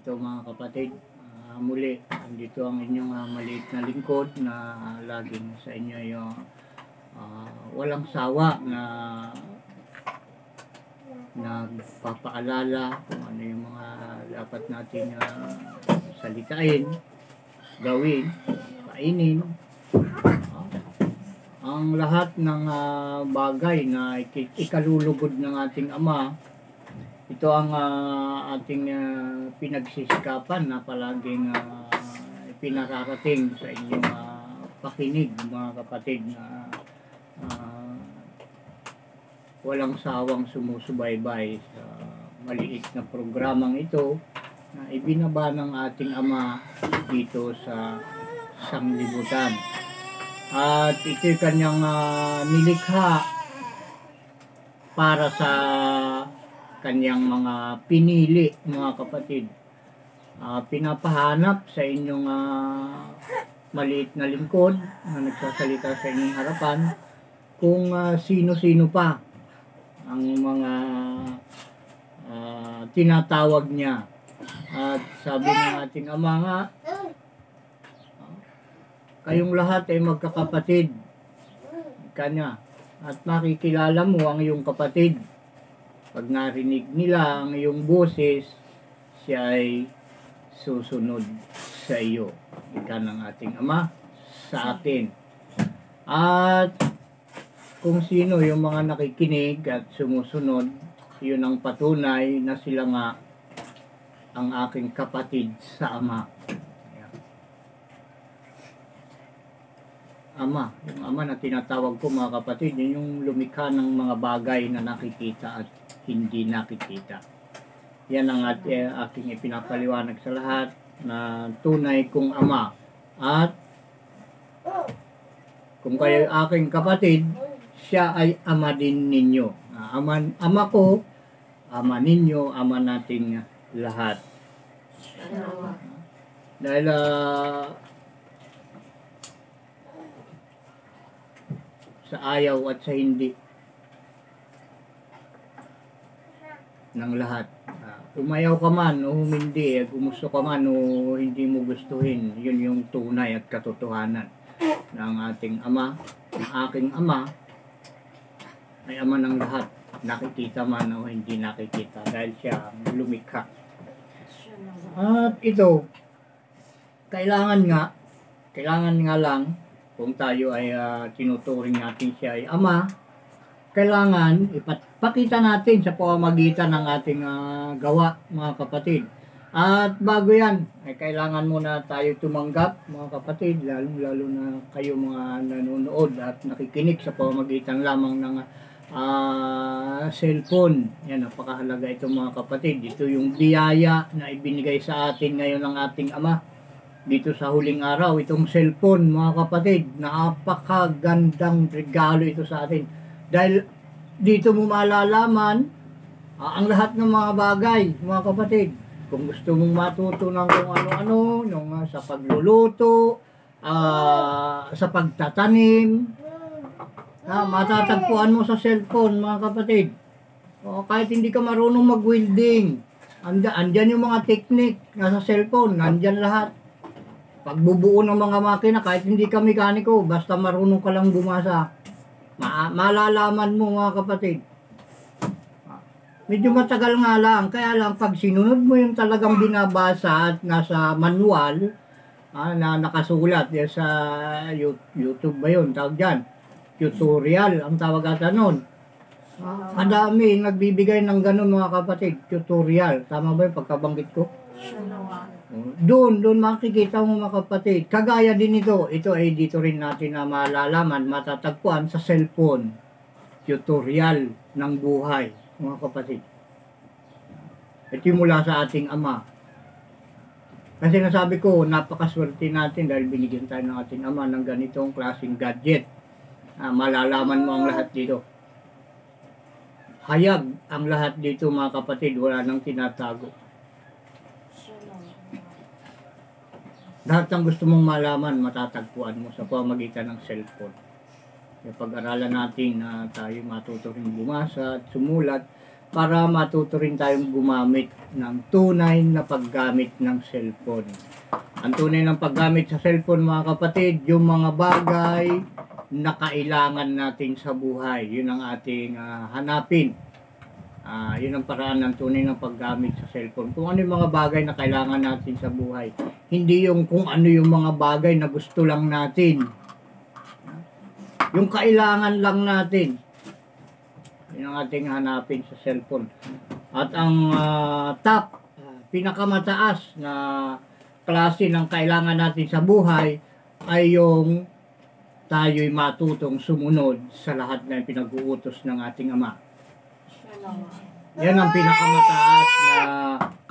Ito mga kapatid, muli, andito ang inyong maliit na lingkod na laging sa inyo yung walang sawa na nagpapaalala kung ano yung mga dapat natin salitain, gawin, kainin. Ang lahat ng bagay na ikalulugod ng ating Ama, ito ang ating pinagsisikapan na palaging pinararating sa inyong pakinig, mga kapatid, na walang sawang sumusubaybay sa maliit na programang ito na ibinaba ng ating Ama dito sa sanglibutan. At ito'y kanyang nilikha para sa kanyang mga pinili, mga kapatid. Pinapahanap sa inyong maliit na lingkod na nagsasalita sa inyong harapan kung sino-sino pa ang mga tinatawag niya. At sabi ng ating Ama nga, kayong lahat ay magkakapatid kanya at makikilala mo ang iyong kapatid pag narinig nila ang iyong boses, siya ay susunod sa iyo. Ika ng ating Ama sa atin. At kung sino yung mga nakikinig at sumusunod, yun ang patunay na sila nga ang aking kapatid sa Ama. Ama, yung Ama na tinatawag ko, mga kapatid, yun yung lumikha ng mga bagay na nakikita at hindi nakikita. Yan ang aking ipinapaliwanag sa lahat na tunay kong Ama. At kung kayo aking kapatid, siya ay Ama din ninyo. Ama ko, Ama ninyo, Ama nating lahat. Dahil sa ayaw at sa hindi ng lahat, umayaw ka man o hindi, gumusto ka man o hindi mo gustuhin, yun yung tunay at katotohanan ng ating Ama. Ang aking Ama ay Ama ng lahat, nakikita man o hindi nakikita, dahil siya ang lumikha. At ito, kailangan nga lang, kung tayo ay tinuturing natin siya ay Ama, kailangan ipakita natin sa pamamagitan ng ating gawa, mga kapatid. At bago yan, ay kailangan muna tayo tumanggap, mga kapatid, lalo na kayo mga nanonood at nakikinig sa pamamagitan lamang ng cellphone. Yan, napakahalaga ito, mga kapatid. Ito yung biyaya na ibinigay sa atin ngayon ng ating Ama. Dito sa huling araw, itong cellphone, mga kapatid, napakagandang regalo ito sa atin. Dahil dito mo malalaman ang lahat ng mga bagay, mga kapatid. Kung gusto mong matuto ng kung ano-ano, sa pagluluto, sa pagtatanim, matatagpuan mo sa cellphone, mga kapatid. Kahit hindi ka marunong mag-welding, andyan yung mga technique nasa cellphone, nandyan lahat. Pagbubuo ng mga makina, kahit hindi ka mekaniko, basta marunong ka lang bumasa, malalaman mo, mga kapatid. Medyo matagal nga lang, kaya lang pag sinunod mo yung talagang binabasa at nasa manual na nakasulat sa YouTube ba yun, tawag dyan, tutorial ang tawag ata nun. Madami nagbibigay ng ganun, mga kapatid, tutorial. Tama ba yung pagkabanggit ko? Doon makikita mo, mga kapatid. Kagaya din ito ay dito rin natin na malalaman, matatagpuan sa cellphone. Tutorial ng buhay, mga kapatid. Ito mula sa ating Ama. Kasi nasabi ko, napakaswerte natin dahil binigyan tayo ng ating Ama ng ganitong klaseng gadget. Malalaman mo ang lahat dito. Hayag ang lahat dito, mga kapatid, wala nang tinatago. Lahat ng gusto mong malaman, matatagpuan mo sa pamamagitan ng cellphone. Pag-aralan natin na tayo matuto rin bumasa at sumulat, para matuto rin tayong gumamit ng tunay na paggamit ng cellphone. Ang tunay ng paggamit sa cellphone, mga kapatid, yung mga bagay na kailangan natin sa buhay. Yun ang ating hanapin. Yun ang paraan ng tunay ng paggamit sa cellphone. Kung ano yung mga bagay na kailangan natin sa buhay. Hindi yung kung ano yung mga bagay na gusto lang natin. Yung kailangan lang natin. Yun ang ating hanapin sa cellphone. At ang top, pinakamataas na klase ng kailangan natin sa buhay ay yung tayo'y matutong sumunod sa lahat na pinag-uutos ng ating Ama. Yan ang pinakamataas na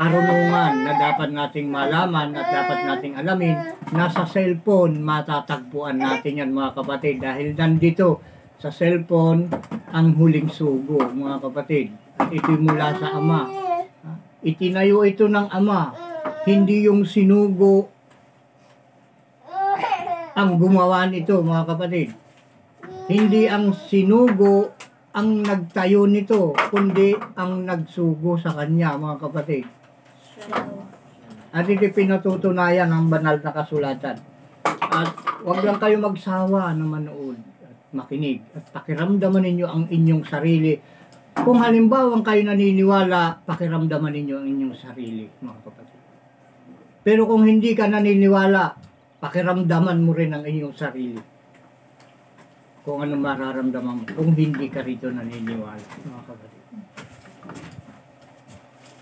karunungan na dapat nating malaman at dapat nating alamin. Nasa cellphone matatagpuan natin yan, mga kapatid, dahil nandito sa cellphone ang huling sugo, mga kapatid. At ito'y mula sa Ama. Itinayo ito ng Ama, hindi yung sinugo ang gumawa nito, mga kapatid. Hindi ang sinugo ang nagtayo nito, kundi ang nagsugo sa kanya, mga kapatid. At ito pinatutunayan ng banal na kasulatan. At huwag lang kayo magsawa na manood at makinig at pakiramdaman ninyo ang inyong sarili. Kung halimbawa kayo naniniwala, pakiramdaman ninyo ang inyong sarili, mga kapatid. Pero kung hindi ka naniniwala, pakiramdaman mo rin ang inyong sarili. Kung ano mararamdaman mo, kung hindi ka rito naniniwala, mga kapatid.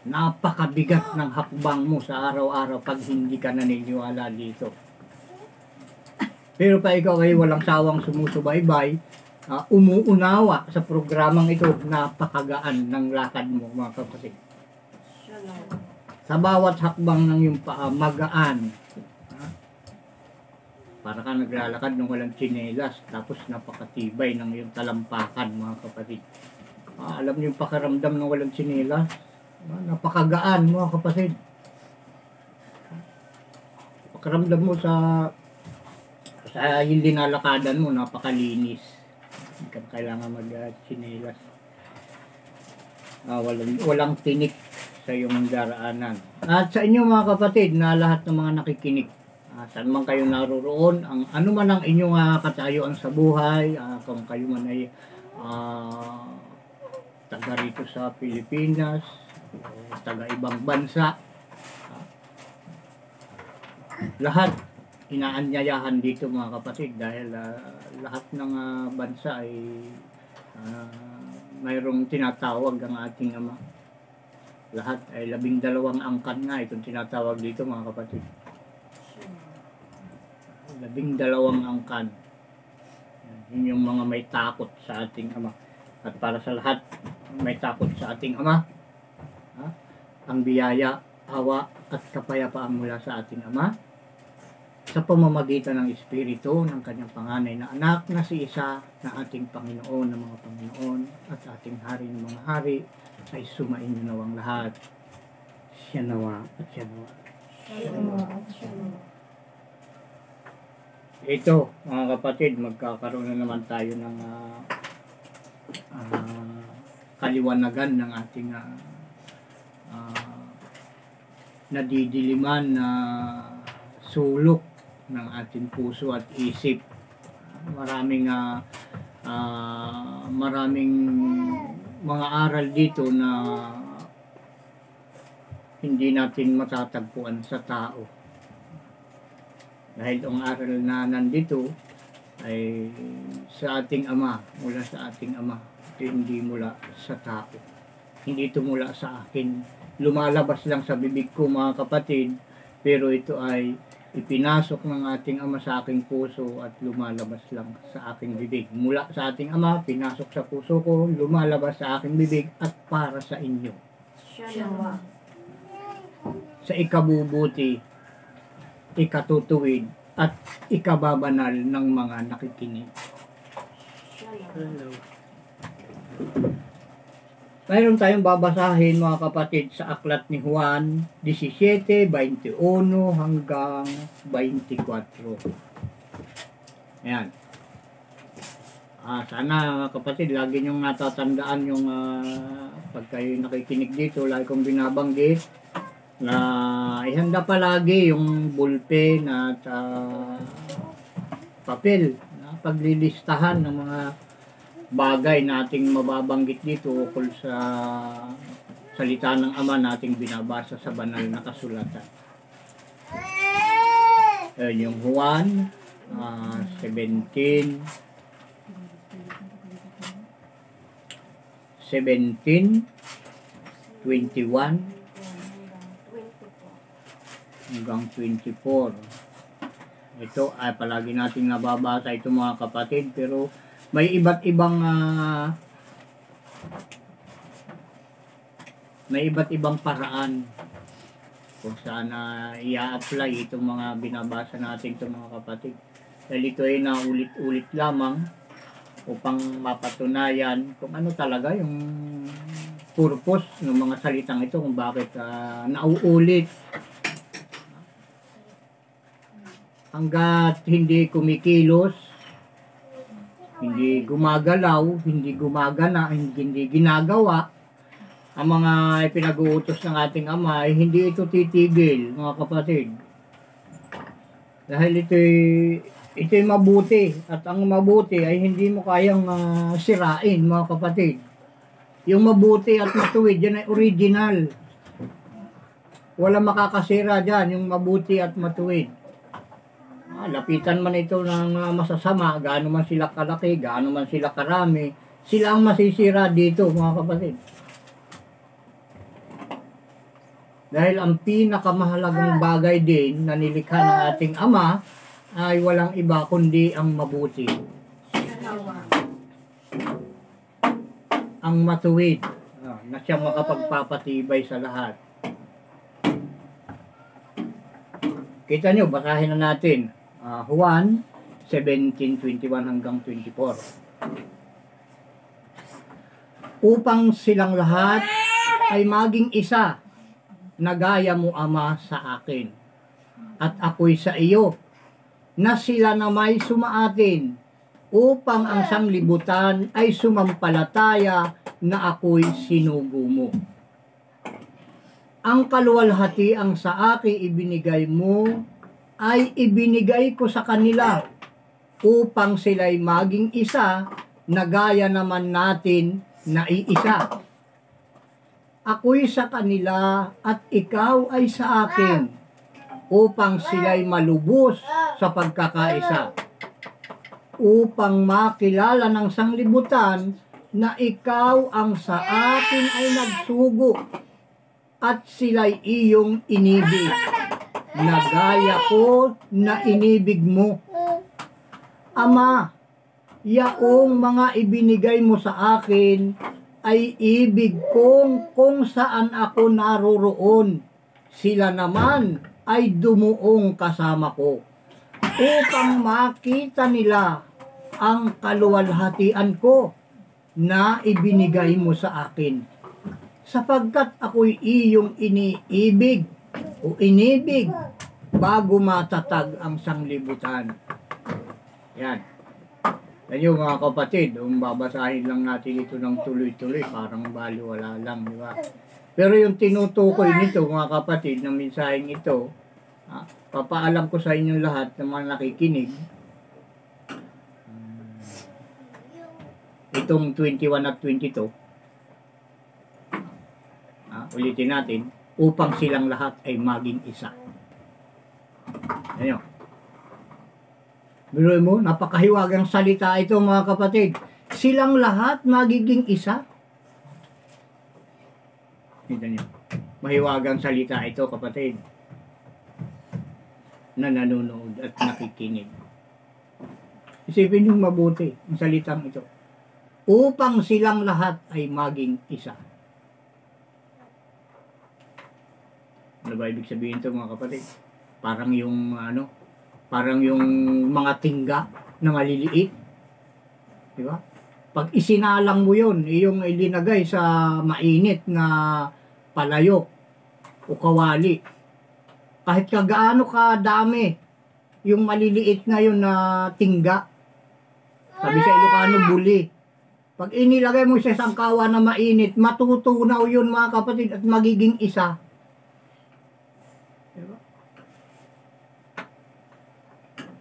Napakabigat ng hakbang mo sa araw-araw pag hindi ka naniniwala dito. Pero pa ikaw ay walang sawang sumusubaybay, umuunawa sa programang ito, napakagaan ng lakad mo, mga kapatid. Sa bawat hakbang ng iyong paa, magaan. Para ka naglalakad ng walang tsinelas, tapos napakatibay ng iyong talampakan, mga kapatid. Alam niyo yung pakiramdam ng walang tsinelas? Napakagaan, mga kapatid. Pakiramdam mo sa hindi nalakadan mo, napakalinis. Hindi ka kailangan mag-tsinelas. Walang tinik sa iyong daraanan. At sa inyo, mga kapatid, na lahat ng mga nakikinig, saan man kayo naroroon, ano man ang inyong katayuan sa buhay, kung kayo man ay taga rito sa Pilipinas, taga ibang bansa, lahat inaanyayahan dito, mga kapatid, dahil lahat ng bansa ay mayroong tinatawag ang ating Ama. Lahat ay 12 angkan nga itong tinatawag dito, mga kapatid. 12 angkan. Yun yung mga may takot sa ating Ama. At para sa lahat may takot sa ating Ama, ang biyaya, awa at kapayapaan mula sa ating Ama sa pamamagitan ng Espiritu ng kanyang panganay na anak na si Isa na ating Panginoon ng mga Panginoon at ating Hari ng mga Hari ay sumainyo nawang lahat. Siya nawa at siya nawa. Ito, mga kapatid, magkakaroon na naman tayo ng kaliwanagan ng ating nadidiliman na sulok ng ating puso at isip. Maraming mga aral dito na hindi natin matatagpuan sa tao. Dahil ang aral na nandito ay sa ating Ama, mula sa ating Ama. Ito hindi mula sa tao. Hindi ito mula sa akin. Lumalabas lang sa bibig ko, mga kapatid, pero ito ay ipinasok ng ating Ama sa aking puso at lumalabas lang sa aking bibig. Mula sa ating Ama, pinasok sa puso ko, lumalabas sa aking bibig at para sa inyo. Sa ikabubuti, ikatutuwid at ikababanal ng mga nakikinig. Hello. Mayroon tayong babasahin, mga kapatid, sa aklat ni Juan 17:21 hanggang 24. Ayan. Sana, mga kapatid, lagi niyong natatandaan yung pag kayo nakikinig dito, lagi kong binabanggit na ihanda palagi yung ballpen at papel na paglilistahan ng mga bagay nating mababanggit dito ukol sa salita ng Ama nating binabasa sa banal na kasulatan. Yung Juan 17 21 hanggang 24. Ito ay palagi nating nababasa ito mga kapatid, pero may iba't ibang paraan kung saan i-apply itong mga binabasa natin itong mga kapatid. Dahil ito ay naulit-ulit lamang upang mapatunayan kung ano talaga yung purpose ng mga salitang ito, kung bakit nauulit. Hanggat hindi kumikilos, hindi gumagalaw, hindi gumagana, hindi ginagawa ang mga ipinag-uutos ng ating Ama, ay hindi ito titigil mga kapatid. Dahil ito'y mabuti, at ang mabuti ay hindi mo kayang sirain mga kapatid. Yung mabuti at matuwid, yan ay original. Walang makakasira dyan, yung mabuti at matuwid. Lapitan man ito ng masasama, gaano man sila kalaki, gaano man sila karami, sila ang masisira dito mga kapatid. Dahil ang pinakamahalagang bagay din na nilikha ng ating Ama ay walang iba kundi ang mabuti. Ang matuwid na siyang makapagpapatibay sa lahat. Kita nyo, basahin na natin. Juan 17:21 hanggang 24. Upang silang lahat ay maging isa, na gaya mo Ama sa akin, at ako'y sa iyo, na sila na may sumaatin, upang ang sanglibutan ay sumampalataya na ako'y sinugo mo. Ang kaluwalhatiang sa akin ibinigay mo, ay ibinigay ko sa kanila, upang sila'y maging isa, na gaya naman natin na iisa. Ako'y sa kanila at ikaw ay sa akin, upang sila'y malubos sa pagkakaisa, upang makilala ng sanglibutan na ikaw ang sa akin ay nagsugo, at sila'y iyong inibig, na gaya ko na inibig mo. Ama, yaong mga ibinigay mo sa akin ay ibig kong kung saan ako naroroon, sila naman ay dumuong kasama ko, upang makita nila ang kaluwalhatian ko na ibinigay mo sa akin, sapagkat ako'y iyong iniibig o inibig bago matatag ang sanglibutan. Yan. Yan mga kapatid, babasahin lang natin ito ng tuloy-tuloy, parang baliwala lang, di ba? Pero yung tinutukoy nito mga kapatid, ng mensaheng ito, papaalam ko sa inyong lahat ng mga nakikinig, itong 21 at 22, ulitin natin, upang silang lahat ay maging isa. Ayan. Biruin mo, napakahiwagang salita ito mga kapatid. Silang lahat magiging isa. Kita niyo. Mahiwagang salita ito kapatid, na nanonood at nakikinig. Isipin yung mabuti ang salitang ito. Upang silang lahat ay maging isa. Ano ba ibig sabihin ito mga kapatid? Parang yung parang yung mga tingga na maliliit. Di ba? Pag isinalang mo yun, yung ilinagay sa mainit na palayok o kawali, kahit kagaano kadami yung maliliit na yun na tingga, sabi sa Ilocano, buli. Pag inilagay mo sa sangkawa na mainit, matutunaw yun mga kapatid at magiging isa. Diba?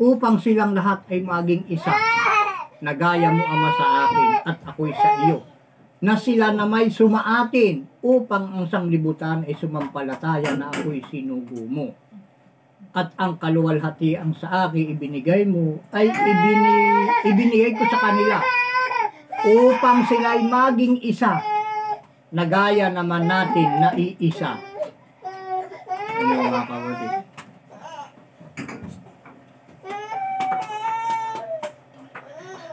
Upang silang lahat ay maging isa. Nagaya mo, Ama, sa akin at ako'y sa iyo. Na sila na may sumaatin upang ang sanglibutan ay sumampalataya na ako'y sinugo mo. At ang kaluwalhatian sa akin ibinigay mo ay ibinigay ko sa kanila upang sila'y maging isa. Nagaya naman natin na iisa. Ano mga kapatid?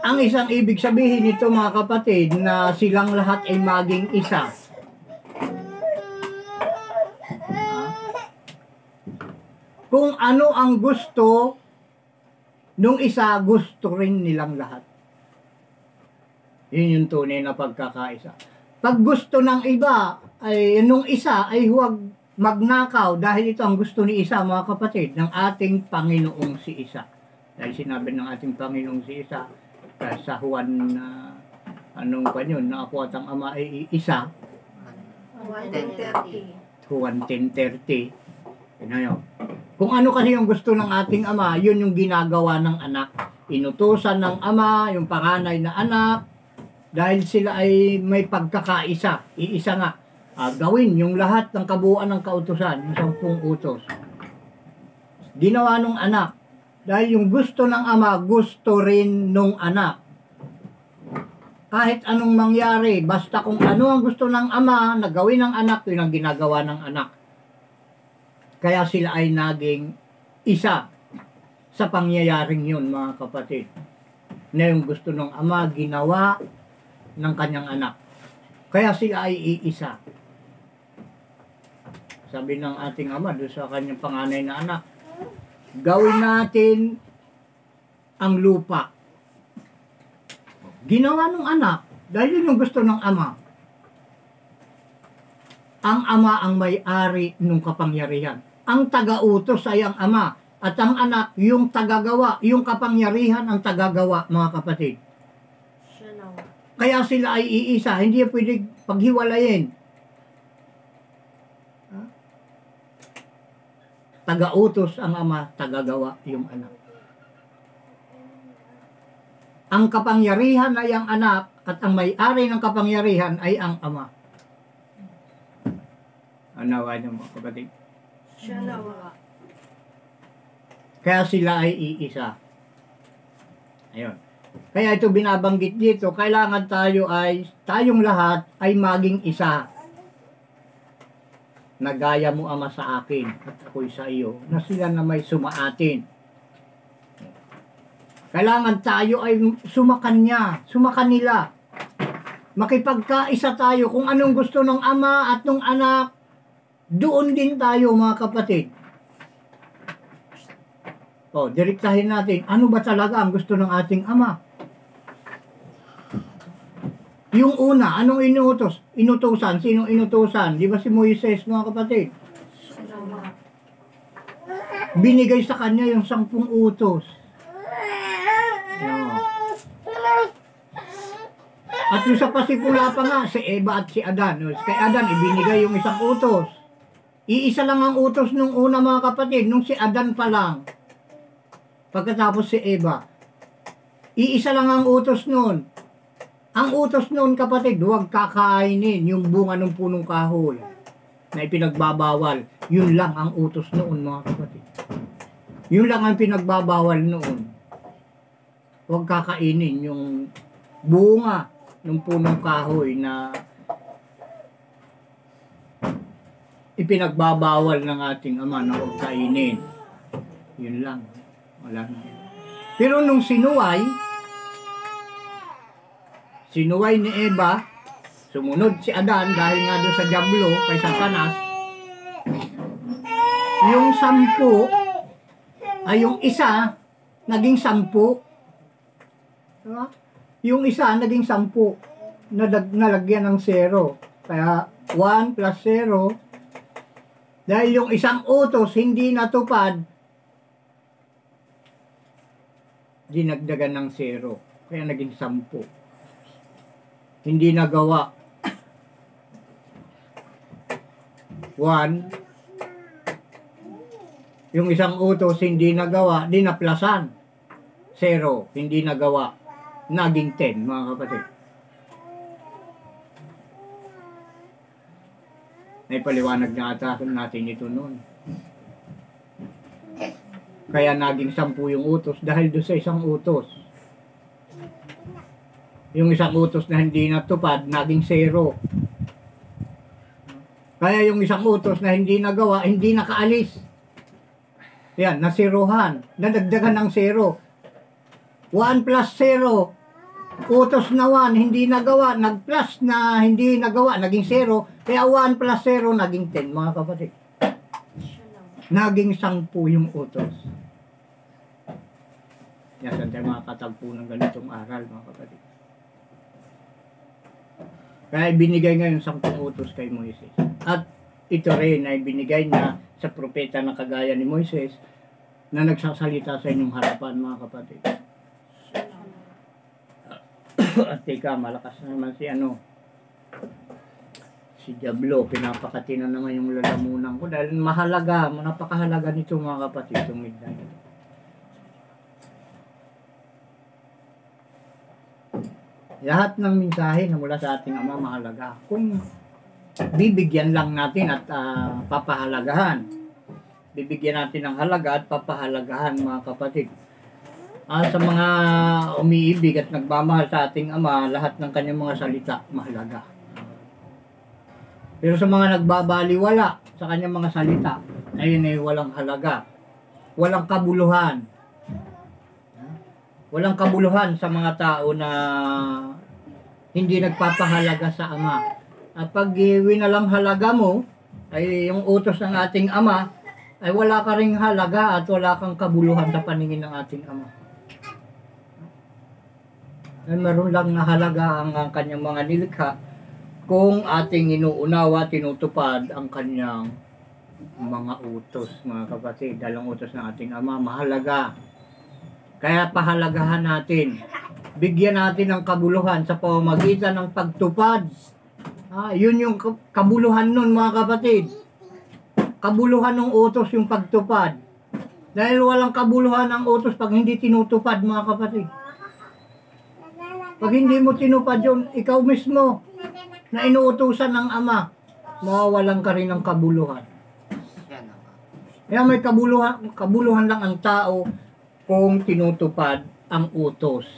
Ang isang ibig sabihin nito mga kapatid na silang lahat ay maging isa. Kung ano ang gusto nung isa, gusto rin nilang lahat. Yun yung tunay na pagkakaisa. Pag gusto ng iba, ay nung isa ay huwag magnakaw dahil ito ang gusto ni isa, mga kapatid, ng ating Panginoong si Isa. Dahil sinabi ng ating Panginoong si Isa, sa Juan anong pa yun, na ako at ang Ama ay isa. Juan 10:30. Yun. Kung ano kasi yung gusto ng ating Ama, yun yung ginagawa ng anak. Inutusan ng Ama, yung panganay na anak, dahil sila ay may pagkakaisa, iisa nga. Gawin yung lahat ng kabuuan ng kautusan, yung 10 utos. Ginawa ng anak, dahil yung gusto ng Ama, gusto rin nung anak. Kahit anong mangyari, basta kung ano ang gusto ng Ama na gawin ng anak, yun ang ginagawa ng anak. Kaya sila ay naging isa sa pangyayaring yun, mga kapatid. Na yung gusto ng Ama, ginawa ng kanyang anak. Kaya sila ay iisa. Sabi ng ating Ama doon sa kanyang panganay na anak, gawin natin ang lupa. Ginawa ng anak, dahil yun yung gusto ng Ama. Ang Ama ang may-ari ng kapangyarihan. Ang taga-utos ay ang Ama. At ang anak, yung tagagawa, yung kapangyarihan ang tagagawa, mga kapatid. Kaya sila ay iisa, hindi pwede paghiwalayin. Taga-utos ang Ama, tagagawa yung anak. Ang kapangyarihan ay ang anak at ang may-ari ng kapangyarihan ay ang Ama. Anawa niyo mga kapatid? Kaya sila ay iisa. Ayun. Kaya ito binabanggit dito, kailangan tayong lahat ay maging isa. Nagaya mo, Ama, sa akin at ako'y sa iyo, na sila na may sumaatin. Kailangan tayo ay sumakanila. Makipagkaisa tayo kung anong gusto ng Ama at ng anak, doon din tayo, mga kapatid. Direktahin natin, ano ba talaga ang gusto ng ating Ama? Yung una, anong inutusan? Sinong inutusan? Di ba si Moises, mga kapatid? Binigay sa kanya yung 10 utos. At yung sa pasipula pa nga, si Eva at si Adan. Kay Adan, ibinigay yung 1 utos. Iisa lang ang utos nung una, mga kapatid, nung si Adan pa lang. Pagkatapos si Eva. Iisa lang ang utos nun. Ang utos noon, kapatid, huwag kakainin yung bunga ng punong kahoy na ipinagbabawal. Yun lang ang utos noon, mga kapatid. Yun lang ang pinagbabawal noon. Huwag kakainin yung bunga ng punong kahoy na ipinagbabawal ng ating Ama na huwag kainin. Yun lang. Wala na. Pero nung sinuway ni Eva, sumunod si Adan dahil nga doon sa Diablo, kay Satanas, yung 10, ay yung isa, naging 10. Diba? Yung isa, naging 10, nalagyan ng 0. Kaya 1 plus 0, dahil yung 1 utos hindi natupad, dinagdagan ng 0. Kaya naging 10. hindi nagawa. 1, yung isang utos hindi nagawa, dinaplasan. 0, hindi nagawa. Naging 10, mga kapatid. May paliwanag na ata natin ito noon. Kaya naging 10 yung utos dahil doon sa isang utos. Yung isang utos na hindi natupad, naging 0. Kaya yung isang utos na hindi nagawa, hindi nakaalis. Yan, nasiruhan. Nadagdagan ng 0. 1 plus 0. Utos na 1, hindi nagawa. Nag-plus na hindi nagawa, naging 0. Kaya 1 plus 0, naging 10, mga kapatid. Naging 10 yung utos. Yan, saan tayo makakatagpo ng ganitong aral, mga kapatid. Kaya binigay ngayon 10 utos kay Moises. At ito rin ay binigay niya sa propeta na kagaya ni Moises na nagsasalita sa inyong harapan, mga kapatid. At teka, malakas na naman si Diablo, pinapakati na naman yung lalamunan ko dahil mahalaga, napakahalaga nito, mga kapatid, itong midnight. Lahat ng mensahe na mula sa ating Ama mahalaga. Kung bibigyan lang natin at papahalagahan, bibigyan natin ng halaga at papahalagahan, mga kapatid. Sa mga umiibig at nagmamahal sa ating Ama, lahat ng kanyang mga salita mahalaga. Pero sa mga nagbabaliwala sa kanyang mga salita, ayun ay walang halaga. Walang kabuluhan. Walang kabuluhan sa mga tao na hindi nagpapahalaga sa Ama. At pag winalang halaga mo, ay yung utos ng ating Ama, ay wala ka ring halaga at wala kang kabuluhan sa paningin ng ating Ama. Ay meron lang na halaga ang kanyang mga nilikha kung ating inuunawa, tinutupad ang kanyang mga utos, mga kapatid. Dahil ang utos ng ating Ama, mahalaga. Kaya pahalagahan natin. Bigyan natin ng kabuluhan sa pamamagitan ng pagtupad. Yun yung kabuluhan nun, mga kapatid. Kabuluhan ng utos yung pagtupad. Dahil walang kabuluhan ng utos pag hindi tinutupad, mga kapatid. Pag hindi mo tinupad yun, ikaw mismo na inuutusan ng Ama, mawawalan ka rin ng kabuluhan. Kaya may kabuluhan lang ang tao kung tinutupad ang utos.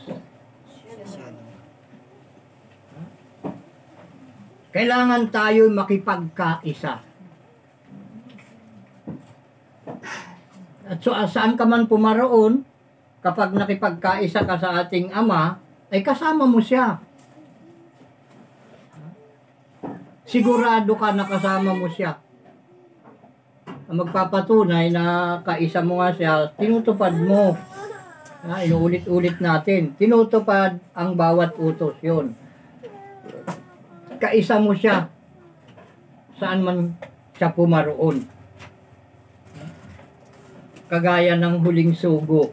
Kailangan tayo makipagkaisa. At so, saan ka man pumaroon, kapag nakipagkaisa ka sa ating Ama, ay kasama mo siya. Sigurado ka na kasama mo siya. Ang magpapatunay na kaisa mo nga siya, tinutupad mo. Inuulit-ulit natin. Tinutupad ang bawat utos yun. Kaisa mo siya. Saan man siya pumaroon. Kagaya ng huling sugo.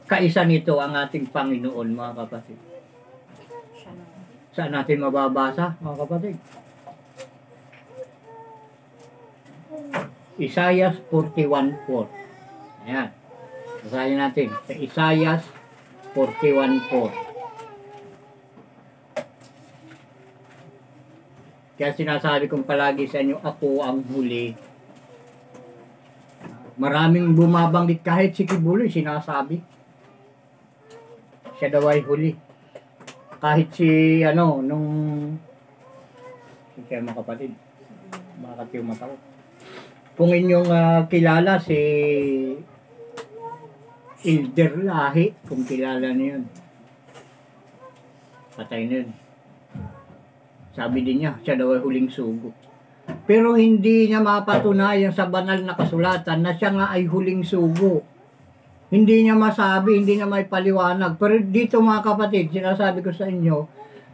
Kaisa nito ang ating Panginoon, mga kapatid. Saan natin mababasa, mga kapatid? Isaiah 41:4. Ayan. Basahin natin. Sa Isaiah 41:4. Kaya sinasabi kong palagi sa inyo, ako ang huli. Maraming bumabanggit kahit si Kibuloy, sinasabi. Siya daw ay huli. Kahit si, kaya mga kapatid, makakatiw mata ko. Kung inyong kilala si Elder Lahi, kung kilala niyo yun, patay na yun. Sabi din niya, siya daw ay huling sugo. Pero hindi niya mapatunayan sa banal na kasulatan na siya nga ay huling sugo. Hindi niya masabi, hindi niya may paliwanag. Pero dito, mga kapatid, sinasabi ko sa inyo,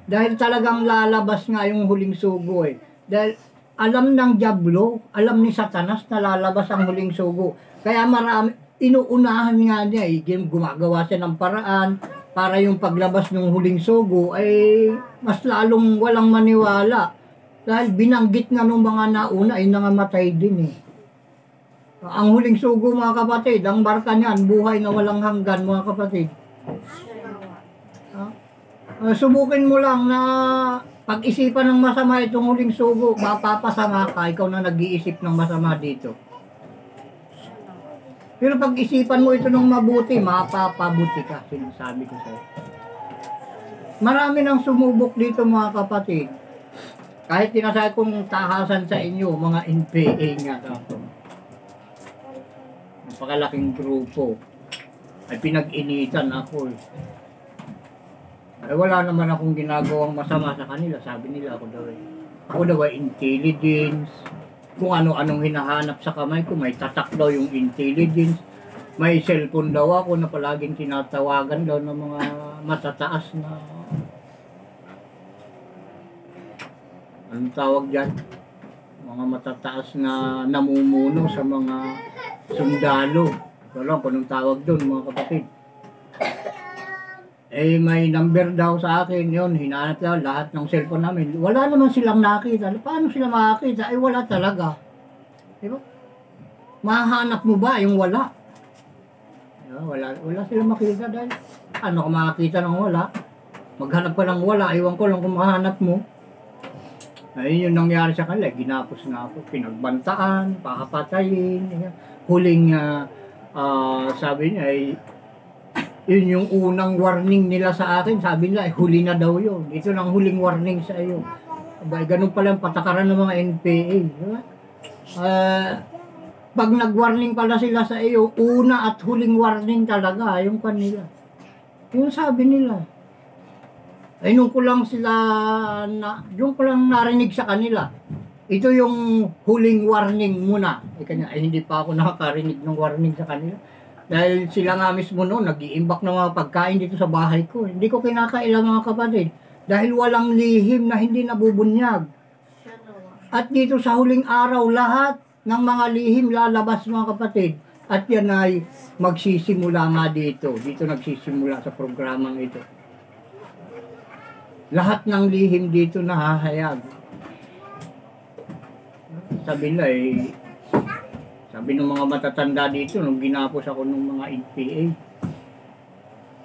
dahil talagang lalabas nga yung huling sugo eh. Dahil alam ng Diablo, alam ni Satanas na lalabas ang huling sugo. Kaya marami, inuunahan nga niya, gumagawa siya ng paraan para yung paglabas ng huling sugo ay mas lalong walang maniwala. Dahil binanggit nga nung mga nauna ay nangamatay din eh. Ang huling sugo mga kapatid, ang marka niyan, buhay na walang hanggan mga kapatid. Subukin mo lang na pag-isipan ng masama itong huling sugo, mapapasama ka, ikaw na nag-iisip ng masama dito. Pero pag-isipan mo ito ng mabuti, mapapabuti ka, sinasabi ko sa'yo. Marami nang sumubok dito mga kapatid. Kahit tinasabi kong tahasan sa inyo, mga NPA nga ako. Napakalaking grupo. Ay pinag-initan ako eh. Ay wala naman akong ginagawang masama sa kanila. Sabi nila ako daw eh. Ako daw ay intelligence. Kung ano-anong hinahanap sa kamay ko, may tatak daw yung intelligence. May cellphone daw ako na palaging tinatawagan daw ng mga matataas na anong tawag dyan? Mga matataas na namumuno sa mga sundalo. Ito lang kung anong tawag doon mga kapatid. Eh may number daw sa akin yun. Hinahanap daw lahat ng cellphone namin. Wala naman silang nakita. Paano sila makakita? Ay wala talaga. Diba? Mahanap mo ba yung wala? Diba? Wala silang makita dahil ano ka makakita ng wala? Maghanap ka ng wala. Iwan ko lang kung mahanap mo. Ayun yung nangyari sa kanila, ginapos na ako, pinagbantaan, pakapatayin, huling sabi niya ay yun yung unang warning nila sa akin, sabi nila ay huli na daw yun, ito lang huling warning sa iyo. Abay, ganun pala ang patakaran ng mga NPA, diba? Pag nag-warning pala sila sa iyo, una at huling warning talaga, yung kanila. Yung sabi nila. Ay nung ko lang narinig sa kanila. Ito yung huling warning muna. Ay hindi pa ako nakakarinig ng warning sa kanila. Dahil sila nga mismo noon, nag-iimbak ng mga pagkain dito sa bahay ko. Hindi ko kinakailang mga kapatid. Dahil walang lihim na hindi nabubunyag. At dito sa huling araw, lahat ng mga lihim lalabas mga kapatid. At yan ay magsisimula nga dito. Dito nagsisimula sa programang ito. Lahat ng lihim dito nahahayag. Sabi nila eh, sabi ng mga matatanda dito, nung ginapos ako ng mga NPA,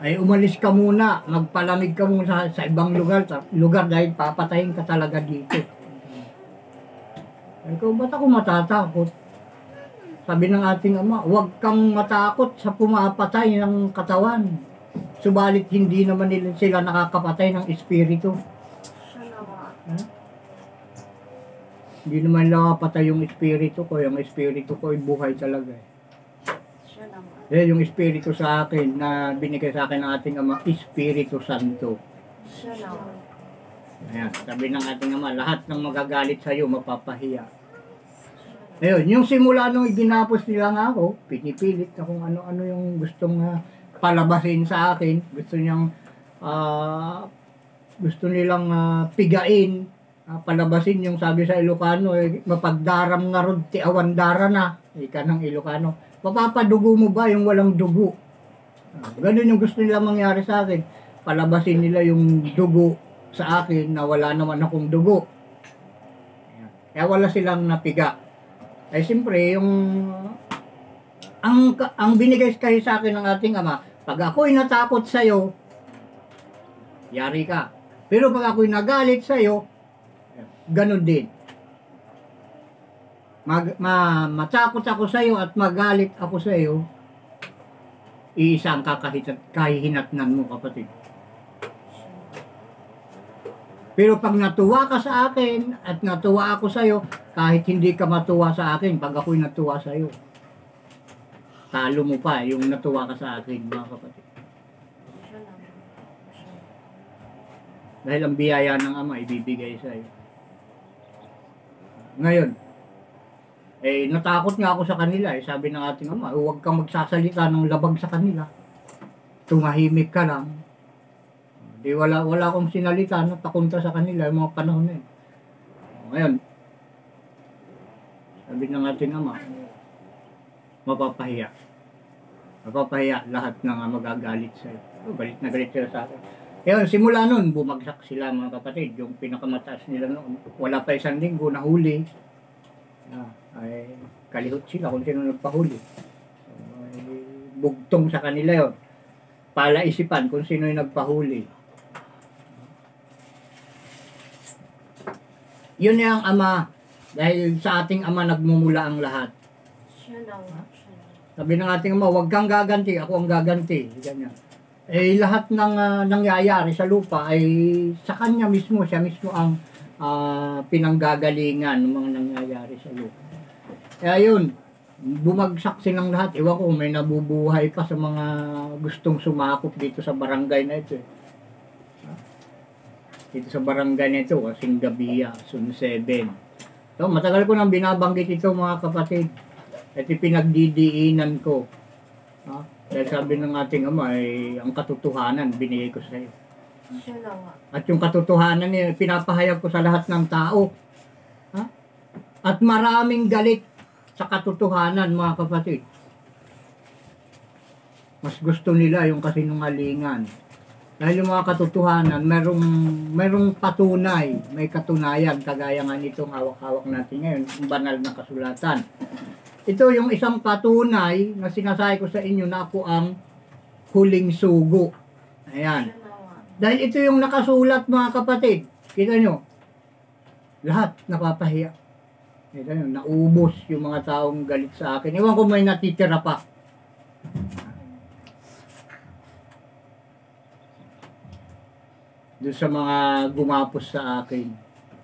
ay umalis ka muna, magpalamig ka muna sa ibang lugar dahil papatayin ka talaga dito. Ay ko, ba't ako matatakot? Sabi ng ating ama, huwag kang matakot sa pumapatay ng katawan. Subalit hindi naman nila sila nakakapatay ng espiritu. Hindi naman nakapatay yung espiritu ko. Yung espiritu ko ay buhay talaga. Yung espiritu sa akin na binigay sa akin ng ating Ama, Espiritu Santo. Ayan, sabi ng ating Ama, lahat ng magagalit sa iyo mapapahiya. Ayun, yung simula nung iginapos nila nga ako, pinipilit na kung ano-ano yung gustong palabasin sa akin. Gusto nilang pigain, palabasin yung sabi sa Ilocano, mapagdaram nga rod ti awandara na, ika ng Ilocano. Mapapadugo mo ba yung walang dugo? Ganun yung gusto nila mangyari sa akin. Palabasin nila yung dugo sa akin na wala naman akong dugo. Kaya wala silang napiga. Ay siyempre, ang binigay kayo sa akin ng ating Ama, pag ako'y natakot sa'yo, yari ka. Pero pag ako'y nagalit sa'yo, ganun din. Matakot ako sa'yo at magalit ako sa'yo, iisang kahihinatnan mo, kapatid. Pero pag natuwa ka sa akin at natuwa ako sa'yo, kahit hindi ka matuwa sa akin, pag ako'y natuwa sa'yo, talo mo pa yung natuwa ka sa akin, mga kapatid. Dahil ang biyaya ng Ama ibibigay sa iyo. Ngayon, natakot nga ako sa kanila. Sabi ng ating Ama, huwag kang magsasalita ng labag sa kanila. Tumahimik ka lang. Di wala akong sinalita na pakunta sa kanila yung mga panahon na yun. Ngayon, sabi ng ating Ama, mapapahiya. Mapapahiya lahat ng magagalit sa'yo. Galit na galit sila sa akin. Kaya simula nun, bumagsak sila mga kapatid. Yung pinakamataas nila noon, wala pa 1 linggo, nahuli. Ay kalihot sila kung sino nagpahuli. Ay, bugtong sa kanila yon. Palaisipan kung sino yung nagpahuli. Yun yung Ama. Dahil sa ating Ama nagmumula ang lahat. Siya lang. Sabi ng ating Ama, huwag kang gaganti, ako ang gaganti. Ganyan. Lahat ng nangyayari sa lupa ay sa kanya mismo, siya mismo ang pinanggagalingan ng mga nangyayari sa lupa. Kaya yun, bumagsak silang lahat. Ewan ko, may nabubuhay pa sa mga gustong sumakop dito sa barangay na ito. Dito sa barangay na ito, kasing Gabia, Sun 7. So, matagal ko nang binabanggit ito mga kapatid. At pinagdidiinan ko. Dahil sabi ng ating Ama, ang katotohanan binigay ko sa iyo. Siya lang. At yung katotohanan niya, pinapahayag ko sa lahat ng tao. At maraming galit sa katotohanan mga kapatid. Mas gusto nila yung kasinungalingan. Dahil yung mga katotohanan, merong patunay, may katunayan, kagaya nga nitong hawak-hawak natin ngayon, yung banal na kasulatan. Ito yung isang patunay na sinasabi ko sa inyo na ako ang huling sugo. Ayan. Dahil ito yung nakasulat mga kapatid. Kita nyo, lahat napapahiya. Kita nyo, naubos yung mga taong galit sa akin. Ewan ko may natitira pa. Doon sa mga gumapos sa akin,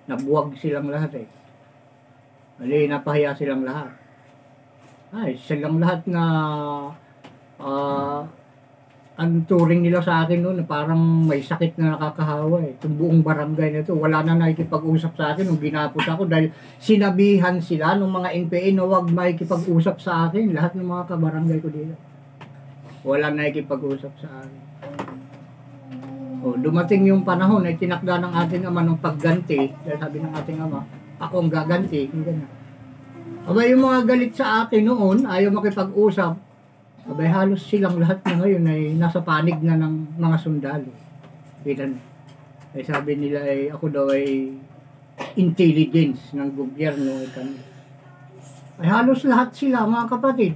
nabuwag silang lahat napahiya silang lahat. Silang lahat na ang turing nila sa akin noon, parang may sakit na nakakahawa Itong buong barangay na ito, wala na nakikipag-usap sa akin nung ginapos ako dahil sinabihan sila ng mga NPA na huwag makikipag-usap sa akin. Lahat ng mga kabarangay ko dito. Wala na nakikipag-usap sa akin. Dumating yung panahon ay tinakda ng ating Ama ng pagganti. Dahil sabi ng ating Ama, ako ang gaganti. Abay yung mga galit sa akin noon, ayaw makipag-usap. Abay halos silang lahat na ngayon ay nasa panig na ng mga sundalo. Ay sabi nila ako daw ay intelligence ng gobyerno. Ay halos lahat sila mga kapatid.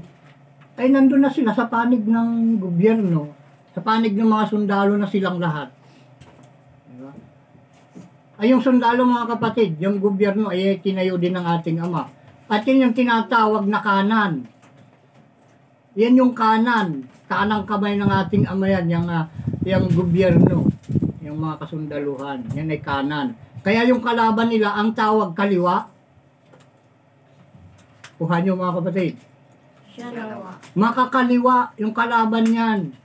Ay nandun na sila sa panig ng gobyerno. Sa panig ng mga sundalo na silang lahat. Diba? Ay yung sundalo mga kapatid, yung gobyerno ay tinayo din ng ating Ama. At yun yung tinatawag na kanan. Yan yung kanan. Kanang kamay ng ating Ama yan. Yung gobyerno. Yung mga kasundaluhan. Yan ay kanan. Kaya yung kalaban nila, ang tawag kaliwa. Kuha nyo mga kapatid. Makakaliwa yung kalaban yan.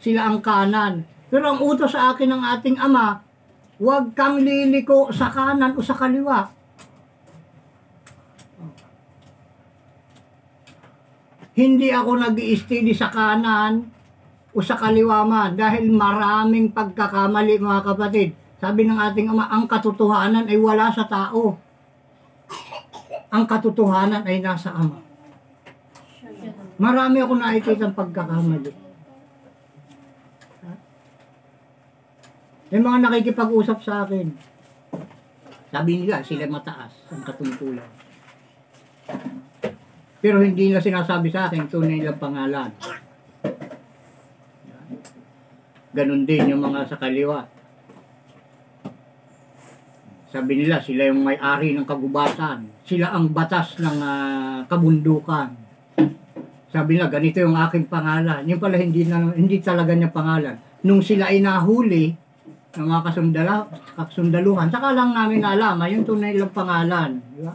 Sila ang kanan. Pero ang utos sa akin ng ating Ama, huwag kang liliko sa kanan o sa kaliwa. Hindi ako nag-i-steady sa kanan o sa kaliwa man dahil maraming pagkakamali mga kapatid. Sabi ng ating Ama, ang katotohanan ay wala sa tao. Ang katotohanan ay nasa Ama. Marami ako nakikita ng pagkakamali. May mga nakikipag-usap sa akin. Sabi nila, sila mataas ang katungkulan. Pero hindi nila sinasabi sa akin, tunay nilang pangalan. Ganon din yung mga sa kaliwa. Sabi nila, sila yung may-ari ng kagubatan. Sila ang batas ng kabundukan. Sabi nila, ganito yung aking pangalan. Yung pala, hindi talaga niya pangalan. Nung sila ay nahuli ng mga kasundaluhan, saka lang namin nalaman yung tunay nilang pangalan. Di ba?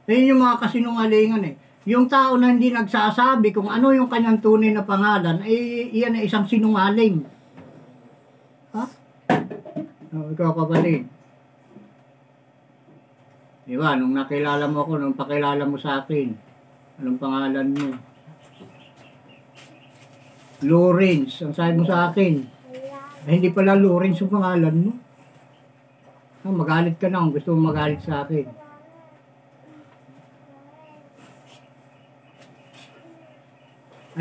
Yan yung mga kasinungalingan Yung tao na hindi nagsasabi kung ano yung kanyang tunay na pangalan, iyan ay isang sinungaling. Ha? Ikaw kapatid. Diba, nung nakilala mo ako, nung pakilala mo sa akin, anong pangalan mo? Lawrence, ang sabi mo sa akin. Hindi pala Lawrence yung pangalan mo. Magalit ka na kung gusto mo magalit sa akin.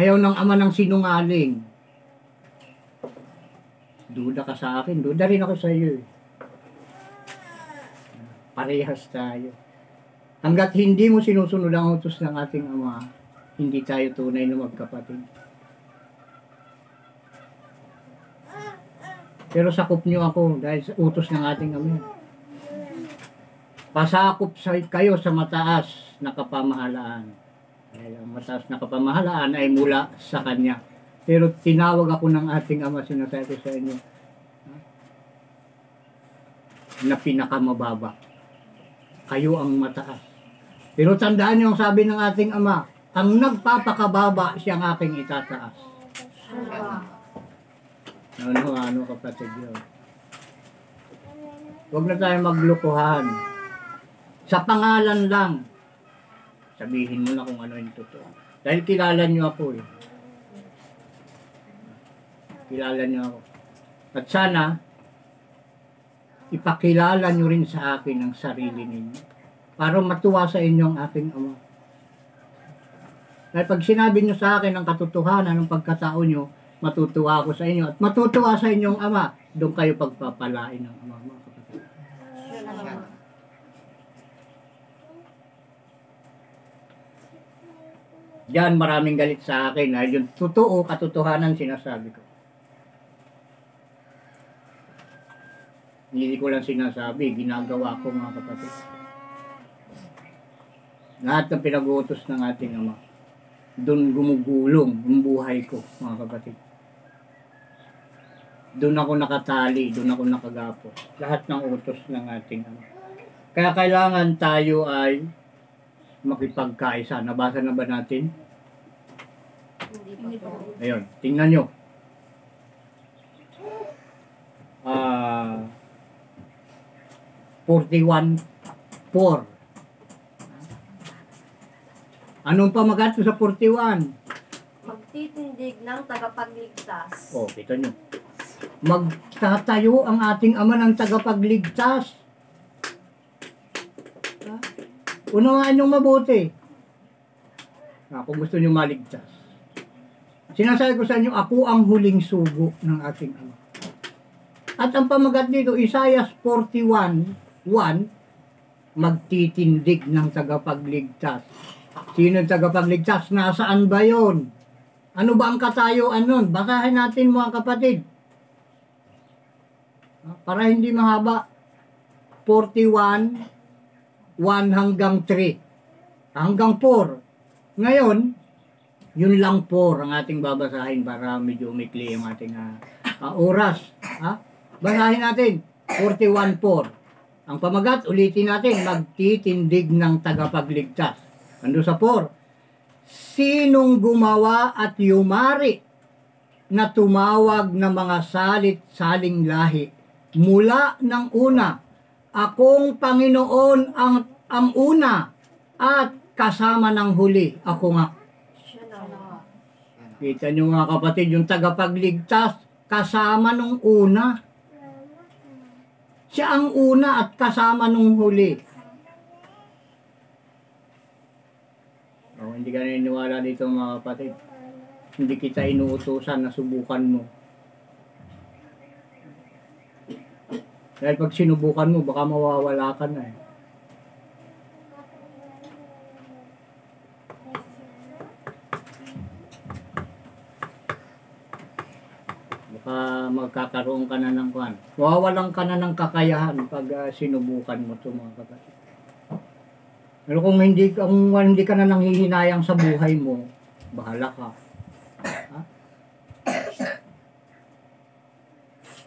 Ayaw ng ama ng sinungaling. Duda ka sa akin, duda rin ako sa iyo. Parehas tayo. Hanggat hindi mo sinusunod ang utos ng ating ama, hindi tayo tunay na magkapatid. Pero sakop niyo ako dahil sa utos ng ating ama. Pasakop kayo sa mataas na kapamahalaan. Dahil ang mataas na kapamahalaan ay mula sa Kanya. Pero tinawag ako ng ating ama, sinasabi ko sa inyo, na pinakamababa. Kayo ang mataas. Pero tandaan niyo ang sabi ng ating ama, ang nagpapakababa siyang aking itataas. Ano kapatid yun? Huwag na tayo maglukuhan. Sa pangalan lang, sabihin mo na kung ano yung totoo. Dahil kilala niyo ako eh. Kilala niyo ako. At sana, ipakilala niyo rin sa akin ang sarili ninyo. Para matuwa sa inyo ang aking ama. Dahil pag sinabi niyo sa akin ang katotohanan ng pagkatao niyo, matutuwa ako sa inyo. At matutuwa sa inyong ama, doon kayo pagpapalain ng ama. Mga kapatid. Diyan maraming galit sa akin. Dahil yung totoo, katotohanan sinasabi ko. Hindi ko lang sinasabi, ginagawa ko mga kapatid. Lahat ng pinag-uutos ng ating ama, doon gumugulong ang buhay ko mga kapatid. Doon ako nakatali, doon ako nakagapo. Lahat ng utos ng ating ama. Kaya kailangan tayo ay makipagkaisa. Nabasa na ba natin? Hindi po. Ayun, tingnan nyo. 41:4. Anong pamagat ko sa 41? Magtitindig ng tagapagligtas. Oh, kita nyo. Magtatayo ang ating ama ng tagapagligtas. Unawaan nyo mabuti. Kung gusto nyo maligtas. Sinasabi ko sa inyo, ako ang huling sugo ng ating ama. At ang pamagat dito, Isaiah 41:1, magtitindig ng tagapagligtas. Sino ang tagapagligtas? Nasaan ba yon? Ano ba ang katayuan nun? Basahin natin mga kapatid. Para hindi mahaba. 41:1 hanggang 3. Hanggang 4. Ngayon, yun lang 4 ang ating babasahin para medyo umikli yung ating oras. Basahin natin. 41:4. Ang pamagat, ulitin natin, magtitindig ng tagapagligtas. Ando sa 4. Sinong gumawa at yumari na tumawag ng mga salit-saling lahi mula ng una? Akong Panginoon ang una at kasama ng huli. Ako nga. Kita nyo mga kapatid, yung tagapagligtas, kasama nung una. Siya ang una at kasama nung huli. Hindi ka naniniwala dito mga kapatid. Hindi kita inuutusan na subukan mo. Dahil pag sinubukan mo, baka mawawala ka na eh. Baka magkakaroon ka na ng kwan. Mawawalan ka na ng kakayahan pag sinubukan mo ito mga kapatid. Pero kung hindi ka na nanghihinayang sa buhay mo, bahala ka.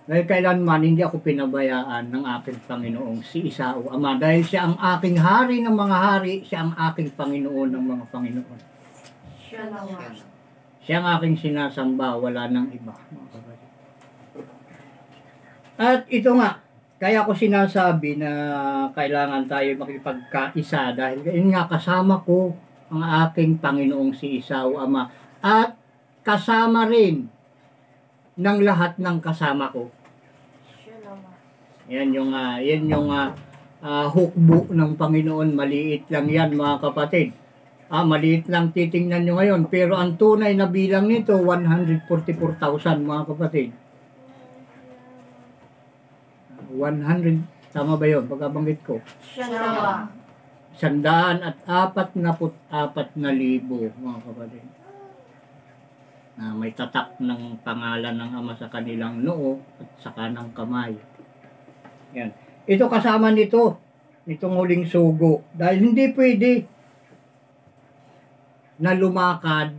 Dahil kailanman hindi ako pinabayaan ng aking Panginoong si Isao Ama. Dahil siya ang aking hari ng mga hari, siya ang aking Panginoon ng mga Panginoon. Siya ang aking sinasamba, wala nang iba. At ito nga, kaya ko sinasabi na kailangan tayo makipagkaisa dahil yun nga kasama ko ang aking Panginoong si Isao Ama at kasama rin ng lahat ng kasama ko. Yan yung hukbo ng Panginoon, maliit lang yan mga kapatid. Maliit lang titingnan nyo ngayon. Pero ang tunay na bilang nito, 144,000 mga kapatid. 100, tama ba yun? Pagkabanggit ko. Siya nawa. 144,000 mga kapatid. May tatak ng pangalan ng Ama sa kanilang noo at sa kanang kamay. Yan. Ito kasama nito, nitong huling sugo. Dahil hindi pwede na lumakad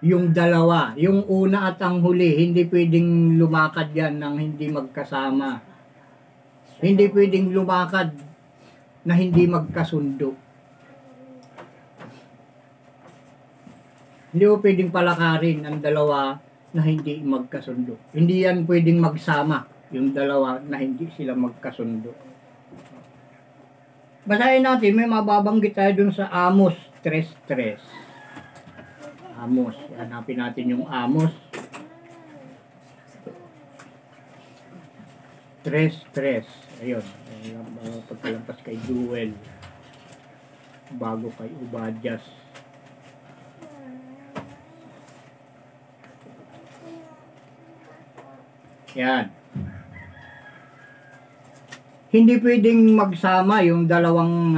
yung dalawa. Yung una at ang huli, hindi pwedeng lumakad yan ng hindi magkasama. Hindi pwedeng lumakad na hindi magkasundo. Hindi mo pwedeng palakarin ang dalawa na hindi magkasundo. Hindi yan pwedeng magsama, yung dalawa na hindi sila magkasundo. Basahin natin, may mababanggit tayo dun sa Amos 3:3. Amos, hanapin natin yung Amos 3:3. Ayun, pagkalampas kay Joel, bago kay Obadias. Yan. Hindi pwedeng magsama yung dalawang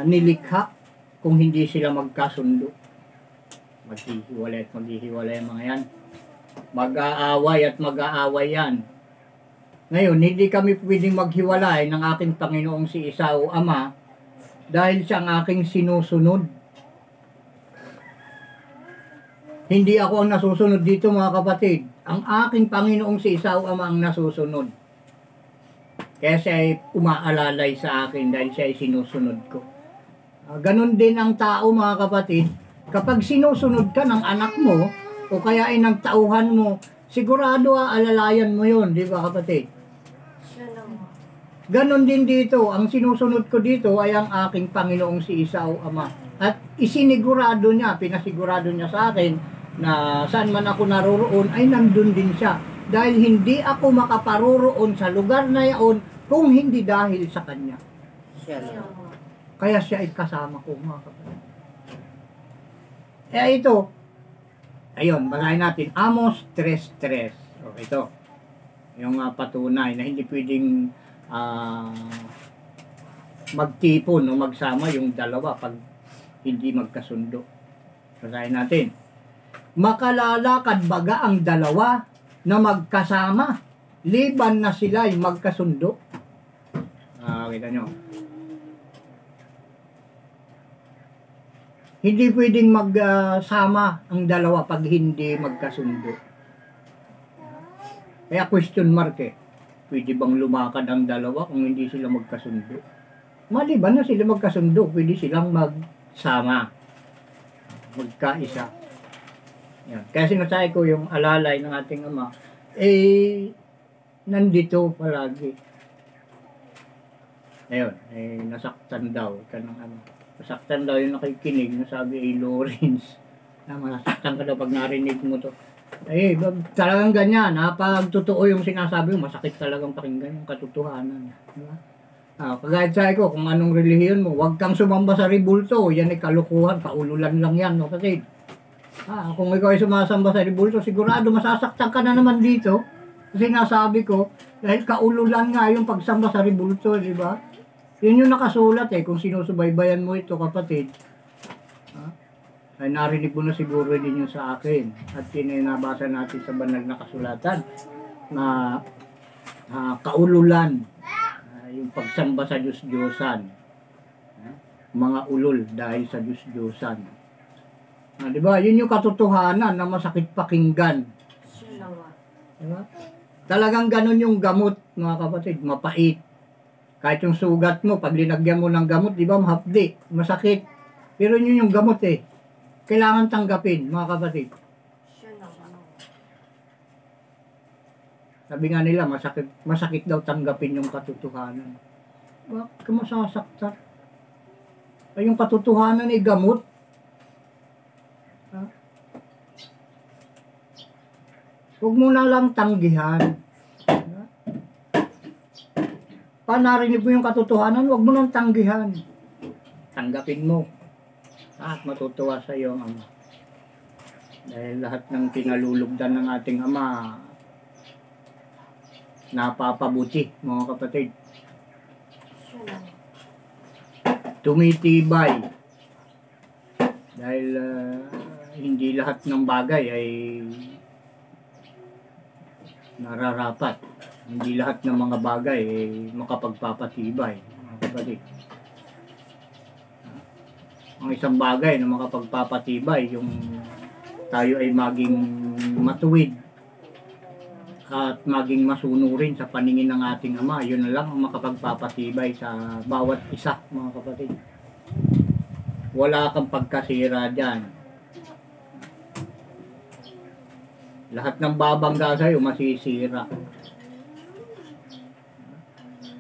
nilikha kung hindi sila magkasundo. Maghihiwalay at maghihiwalay mga yan. Mag-aaway at mag-aaway yan. Ngayon, hindi kami pwedeng maghiwalay ng aking Panginoong si Esau Ama dahil siya ang aking sinusunod. Hindi ako ang nasusunod dito mga kapatid. Ang aking Panginoong si Esau Ama ang nasusunod. Kaya siya ay umaalalay sa akin dahil siya ay sinusunod ko. Ganon din ang tao mga kapatid. Kapag sinusunod ka ng anak mo o kaya ay ng tauhan mo, sigurado alalayan mo yun, di ba kapatid? Ganon din dito. Ang sinusunod ko dito ay ang aking Panginoong si Esau Ama. At isinigurado niya, pinasigurado niya sa akin na saan man ako naroroon ay nandun din siya. Dahil hindi ako makaparoroon sa lugar na yaon kung hindi dahil sa kanya. Kaya siya ay kasama ko mga kapatid. Ito, ayun, basahin natin, Amos 3:3. O, ito, yung patunay na hindi pwedeng magtipon o magsama yung dalawa pag hindi magkasundo. Basahin natin. Makalalakad baga ang dalawa na magkasama, liban na sila ay magkasundo. Kita nyo. Hindi pwedeng magsama ang dalawa pag hindi magkasundo. Kaya question mark Pwede bang lumakad ang dalawa kung hindi sila magkasundo? Maliban na sila magkasundo, pwede silang magsama. Magkaisa. Yan. Kaya sinasabi ko yung alalay ng ating Ama, nandito palagi. Ayun, nasaktan daw. Nasaktan daw yung nakikinig, nasabi ay Lawrence, na masaktan ka daw pag narinig mo to. Talagang ganyan, pag totoo yung sinasabi mo, masakit talagang pakinggan yung katotohanan. Diba? Kagaya sabi ko, kung anong relihiyon mo, huwag kang sumamba sa ribulto, yan ay kalukuhan, kaululan lang yan, no? Kasi kung ikaw ay sumasamba sa ribulto, sigurado masasaktan ka na naman dito. Kasi nasabi ko, dahil kaululan nga yung pagsamba sa ribulto, di ba? Yun yung nakasulat kung sinusubaybayan mo ito, kapatid. Ay narinig mo na siguro din yun sa akin. At nabasa natin sa banal na kasulatan na kaululan, yung pagsamba sa Diyos-Diyosan. Mga ulol dahil sa Diyos-Diyosan. Diba? Yun yung katotohanan na masakit pakinggan. Diba? Talagang ganun yung gamot, mga kapatid, mapait. Kahit yung sugat mo, pag linagyan mo ng gamot, di ba, mahapdi, masakit. Pero yun yung gamot Kailangan tanggapin, mga kapatid. Sabi nga nila, masakit daw tanggapin yung katotohanan. Bakit ka masasaktan? Ay, yung katotohanan ay gamot. Huwag mo na lang tanggihan. Pag narinig mo yung katotohanan, huwag mo nang tanggihan. Tanggapin mo. At matutuwa sa iyo ang Ama. Dahil lahat ng pinalulugdan ng ating Ama, napapabuti, mga kapatid. Siya lang. Tumitibay. Dahil hindi lahat ng bagay ay nararapat. Hindi lahat ng mga bagay ay makapagpapatibay, mga kapatid. Ang isang bagay na makapagpapatibay, yung tayo ay maging matuwid at maging masunurin sa paningin ng ating Ama. Yun na lang ang makapagpapatibay sa bawat isa, mga kapatid. Wala kang pagkasira dyan. Lahat ng babangga sa'yo masisira.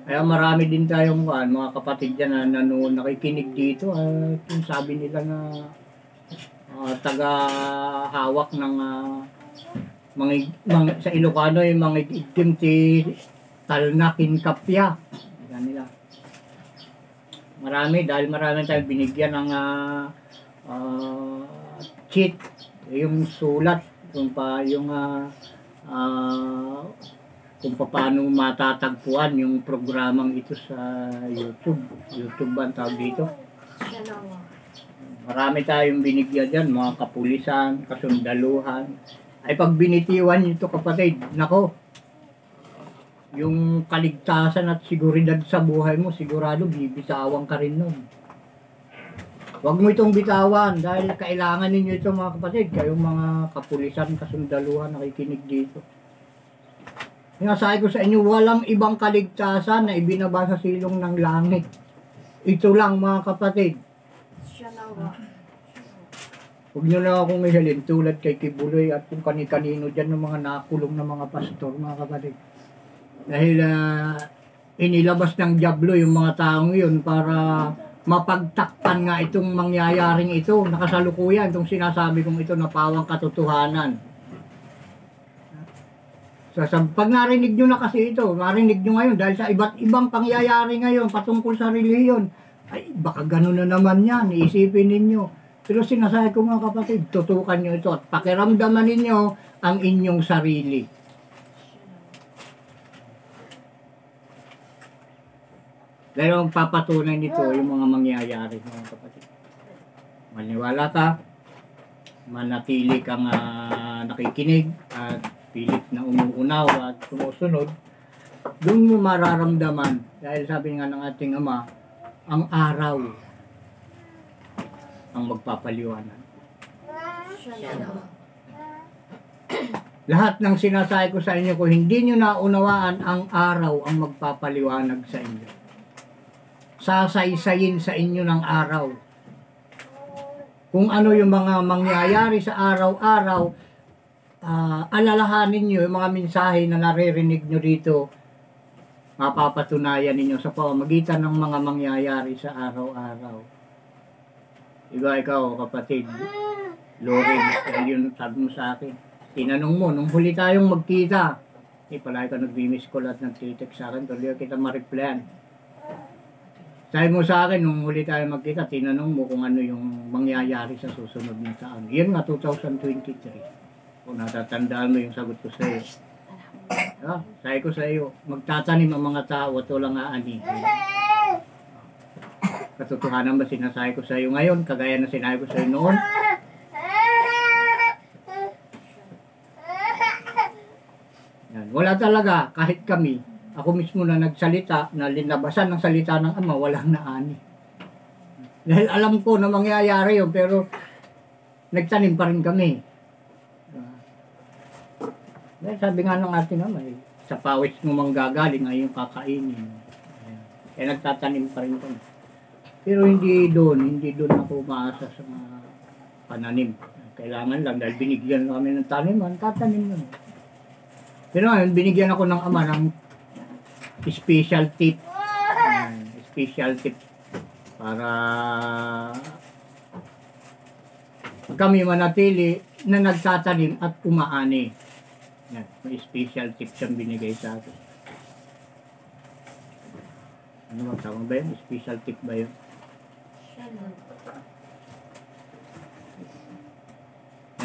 Kaya marami din tayong mga kapatid dyan na nakikinig dito at yung sabi nila na taga-hawak ng sa Ilocano yung mga itim ti Talnakin Kapya. Nila. Marami dahil marami tayong binigyan ng cheat, yung sulat kung paano matatagpuan yung programang ito sa YouTube. YouTube ba ang tawag dito? Siya lang. Marami tayong binigyan dyan, mga kapulisan, kasundaluhan. Ay pag binitiwan nyo ito kapatid, nako, yung kaligtasan at seguridad sa buhay mo, sigurado bibitawan ka rin nun. Huwag mo itong bitawan dahil kailangan ninyo ito mga kapatid, kayong mga kapulisan, kasundaluhan, nakikinig dito. Sinasabi ko sa inyo, walang ibang kaligtasan na ibinaba sa silong ng langit. Ito lang mga kapatid. Siya lang. Huwag nyo lang akong ihalin tulad kay Kibuloy at kung kani-kanino dyan ng mga nakulong na mga pastor, mga kapatid. Dahil inilabas ng diablo yung mga taong yun para mapagtakpan nga itong mangyayaring ito, nakasalukuyan, itong sinasabi kong ito na pawang katotohanan. So, pag narinig nyo na kasi ito, narinig nyo ngayon dahil sa iba't ibang pangyayari ngayon patungkol sa relihiyon, ay baka gano'n na naman yan, iisipin ninyo. Pero sinasabi ko mga kapatid, tutukan nyo ito at pakiramdaman ninyo ang inyong sarili. Dahil ang papatunay nito yung mga mangyayari mga kapatid. Maniwala ka, manatili kang nakikinig at pilit na umuunaw at sumusunod, doon mo mararamdaman, dahil sabi nga ng ating Ama, ang araw ang magpapaliwanag. Lahat ng sinasabi ko sa inyo, kung hindi nyo naunawaan, ang araw ang magpapaliwanag sa inyo. Sasaysayin sa inyo ng araw. Kung ano yung mga mangyayari sa araw-araw, alalahanin nyo yung mga mensahe na naririnig nyo dito, mapapatunayan ninyo sa pamamagitan ng mga mangyayari sa araw-araw. Iba ikaw, kapatid, Loren, yun sabi mo sa akin. Tinanong mo, nung huli tayong magkita, palagi ka nag-miss call at nag-text sa akin, tuloy kita ma-replyan. Sabi mo sa akin, nung huli tayo magkita, tinanong mo kung ano yung mangyayari sa susunod na taon. Yun nga, 2023. Kung natatandaan mo yung sagot ko sa iyo. Sabi ko sa iyo, magtatanim ang mga tao at walang aanihin. Katotohanan ba sinasabi ko sa iyo ngayon, kagaya na sinabi ko sa iyo noon? Yan. Wala talaga, kahit kami, ako mismo na nagsalita, na linabasan ng salita ng Ama, walang naani. Dahil alam ko na mangyayari yun, pero nagtanim pa rin kami. Dahil sabi nga ng ating Ama, sa pawis mo manggagaling ay yung kakainin. Kaya nagtatanim pa rin kami. Pero hindi doon ako maasa sa mga pananim. Kailangan lang, dahil binigyan kami ng taniman, tatanim naman. Pero ngayon, binigyan ako ng Ama ng special tip. Special tip para kami manatili na nagtatanim at umaani. Yan, may special tip siyang binigay sa akin. Ano ba, tawag ba yun? Special tip ba yun?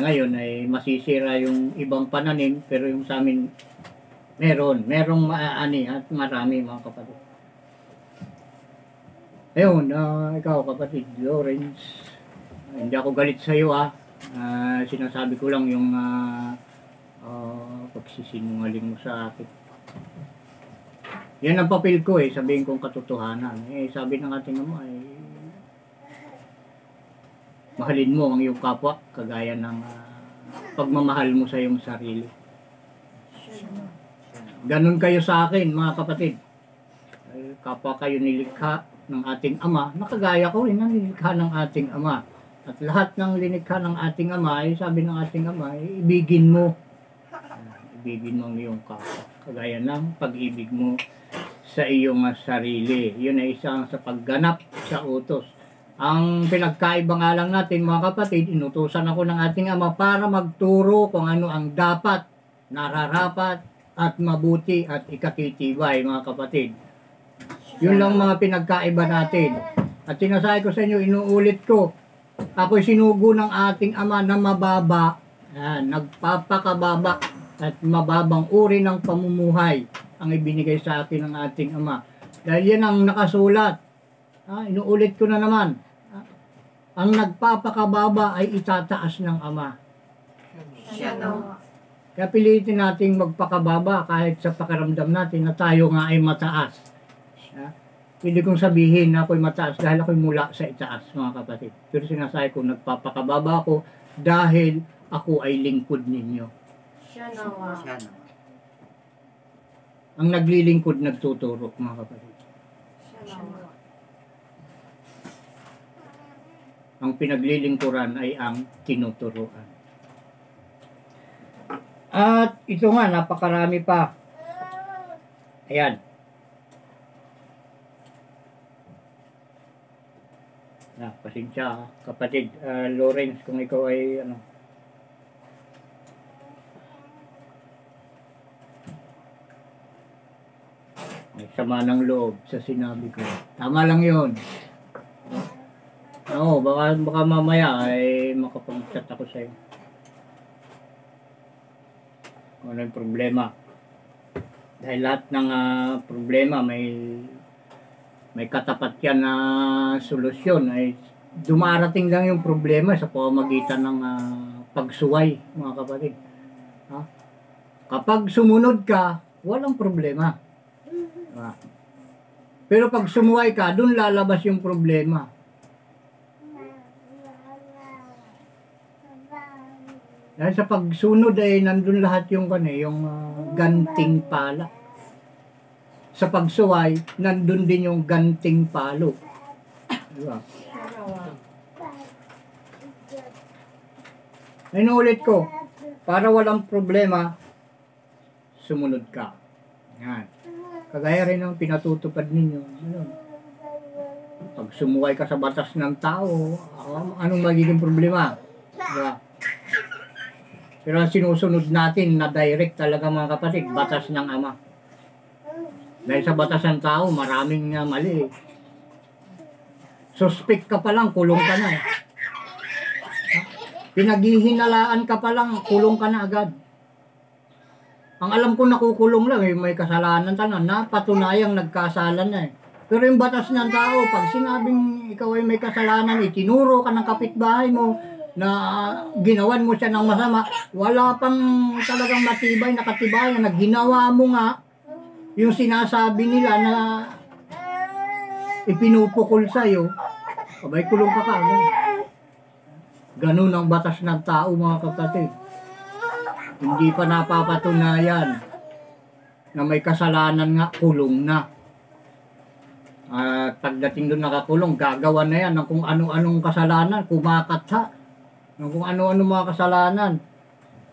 Ngayon ay masisira yung ibang pananim, pero yung sa amin merong maaani at marami mga kapatid. Ayun, ikaw kapatid Lawrence, hindi ako galit sa iyo sinasabi ko lang yung pagsisinungaling mo sa akin. Yan ang papel ko sabihin kong katotohanan. Sabi ng ating Ama mahalin mo ang iyong kapwa kagaya ng pagmamahal mo sa iyong sarili. Ganun kayo sa akin mga kapatid. Kapwa kayo nilikha ng ating Ama, nakagaya ko rin ang nilikha ng ating Ama. At lahat ng linikha ng ating Ama sabi ng ating Ama ibigin mo. Ibigin mo ang iyong kapwa kagaya ng pag-ibig mo sa iyong sarili. Yun ay isang sa pagganap sa utos. Ang pinagkaiba nga lang natin mga kapatid, inutusan ako ng ating Ama para magturo kung ano ang dapat, nararapat at mabuti at ikatitibay mga kapatid. Yun lang mga pinagkaiba natin. At sinasabi ko sa inyo, inuulit ko, ako'y sinugo ng ating Ama na mababa, nagpapakababa at mababang uri ng pamumuhay ang ibinigay sa akin ng ating Ama. Dahil yan ang nakasulat. Inuulit ko na naman. Ang nagpapakababa ay itataas ng Ama. Siya nawa. Kaya pilitin nating magpakababa kahit sa pakiramdam natin na tayo nga ay mataas. Pwede kong sabihin na ako'y mataas dahil ako'y mula sa itaas mga kapatid. Pero sinasabi ko nagpapakababa ako dahil ako ay lingkod ninyo. Siya nawa. Ang naglilingkod nagtuturo mga kapatid. Siya nawa. Ang pinaglilingkuran ay ang tinuturuan. At ito nga, napakarami pa. Ayan. Pasensya kapatid Lawrence kung ikaw ay may sama ng loob sa sinabi ko. Tama lang yun. Oo, baka mamaya ay makapag-chat ako sa'yo. Kung ano yung problema. Dahil lahat ng problema may katapat yan na solusyon. Ay dumarating lang yung problema sa pamamagitan ng pagsuway, mga kapatid. Kapag sumunod ka, walang problema. Pero pag sumuway ka, dun lalabas yung problema. Dahil sa pagsunod ay nandun lahat yung ganting pala. Sa pagsuway, nandun din yung ganting palo. Diba? Inuulit ko, para walang problema, sumunod ka. Yan. Kagaya rin ang pinatutupad ninyo. Pag sumuway ka sa batas ng tao, anong magiging problema? Diba? Pero ang sinusunod natin na direct talaga mga kapatid, batas ng Ama. Dahil sa batas ng tao, maraming mali. Suspect ka pa lang, kulong ka na. Pinaghihinalaan ka pa lang, kulong ka na agad. Ang alam ko nakukulong lang, may kasalanan tanan, napatunayang nagkasala na Pero yung batas ng tao, pag sinabing ikaw ay may kasalanan, itinuro ka ng kapitbahay mo, na ginawan mo siya ng masama, wala pang talagang matibay na katibayan na ginawa mo nga yung sinasabi nila na ipinupukol sa'yo, abay kulong ka kagad. Ganun ang batas ng tao mga kapatid. Hindi pa napapatunayan na may kasalanan nga, kulong na. At pagdating doon nakakulong, gagawa na yan ng kung ano-anong kasalanan, kumakatsa ng kung ano-ano mga kasalanan.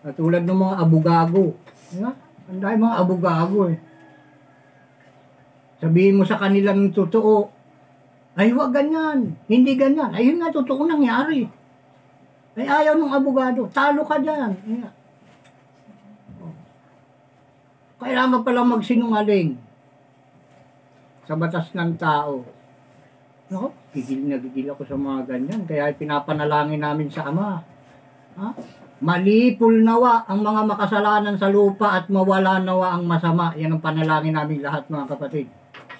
At tulad ng mga abugago. Ang dahil mga abugago Sabihin mo sa kanilang totoo, ay huwag ganyan, hindi ganyan. Ayun nga, totoo nangyari. Ay ayaw ng abogado, talo ka dyan. Kailangan pala magsinungaling sa batas ng tao. Gigil na gigil ako sa mga ganyan. Kaya pinapanalangin namin sa Ama. Malipol nawa ang mga makasalanan sa lupa at mawala nawa ang masama. Yan ang panalangin namin lahat, mga kapatid.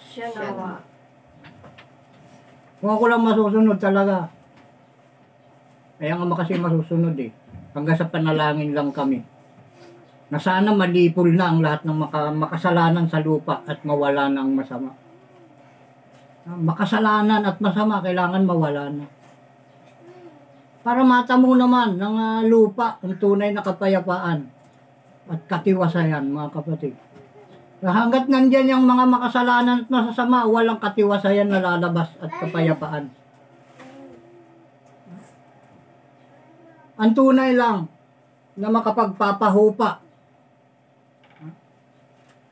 Siya nawa. Kung ako lang masusunod talaga. Kaya nga kasi masusunod eh. Hanggang sa panalangin lang kami. Na sana malipol na ang lahat ng makasalanan sa lupa at mawala na ang masama. Makasalanan at masama, kailangan mawala na. Para matamo naman ng lupa ang tunay na kapayapaan at katiwasayan, mga kapatid. Hanggat nandyan yung mga makasalanan at masasama, walang katiwasayan na lalabas at kapayapaan. Ang tunay lang na makapagpapahupa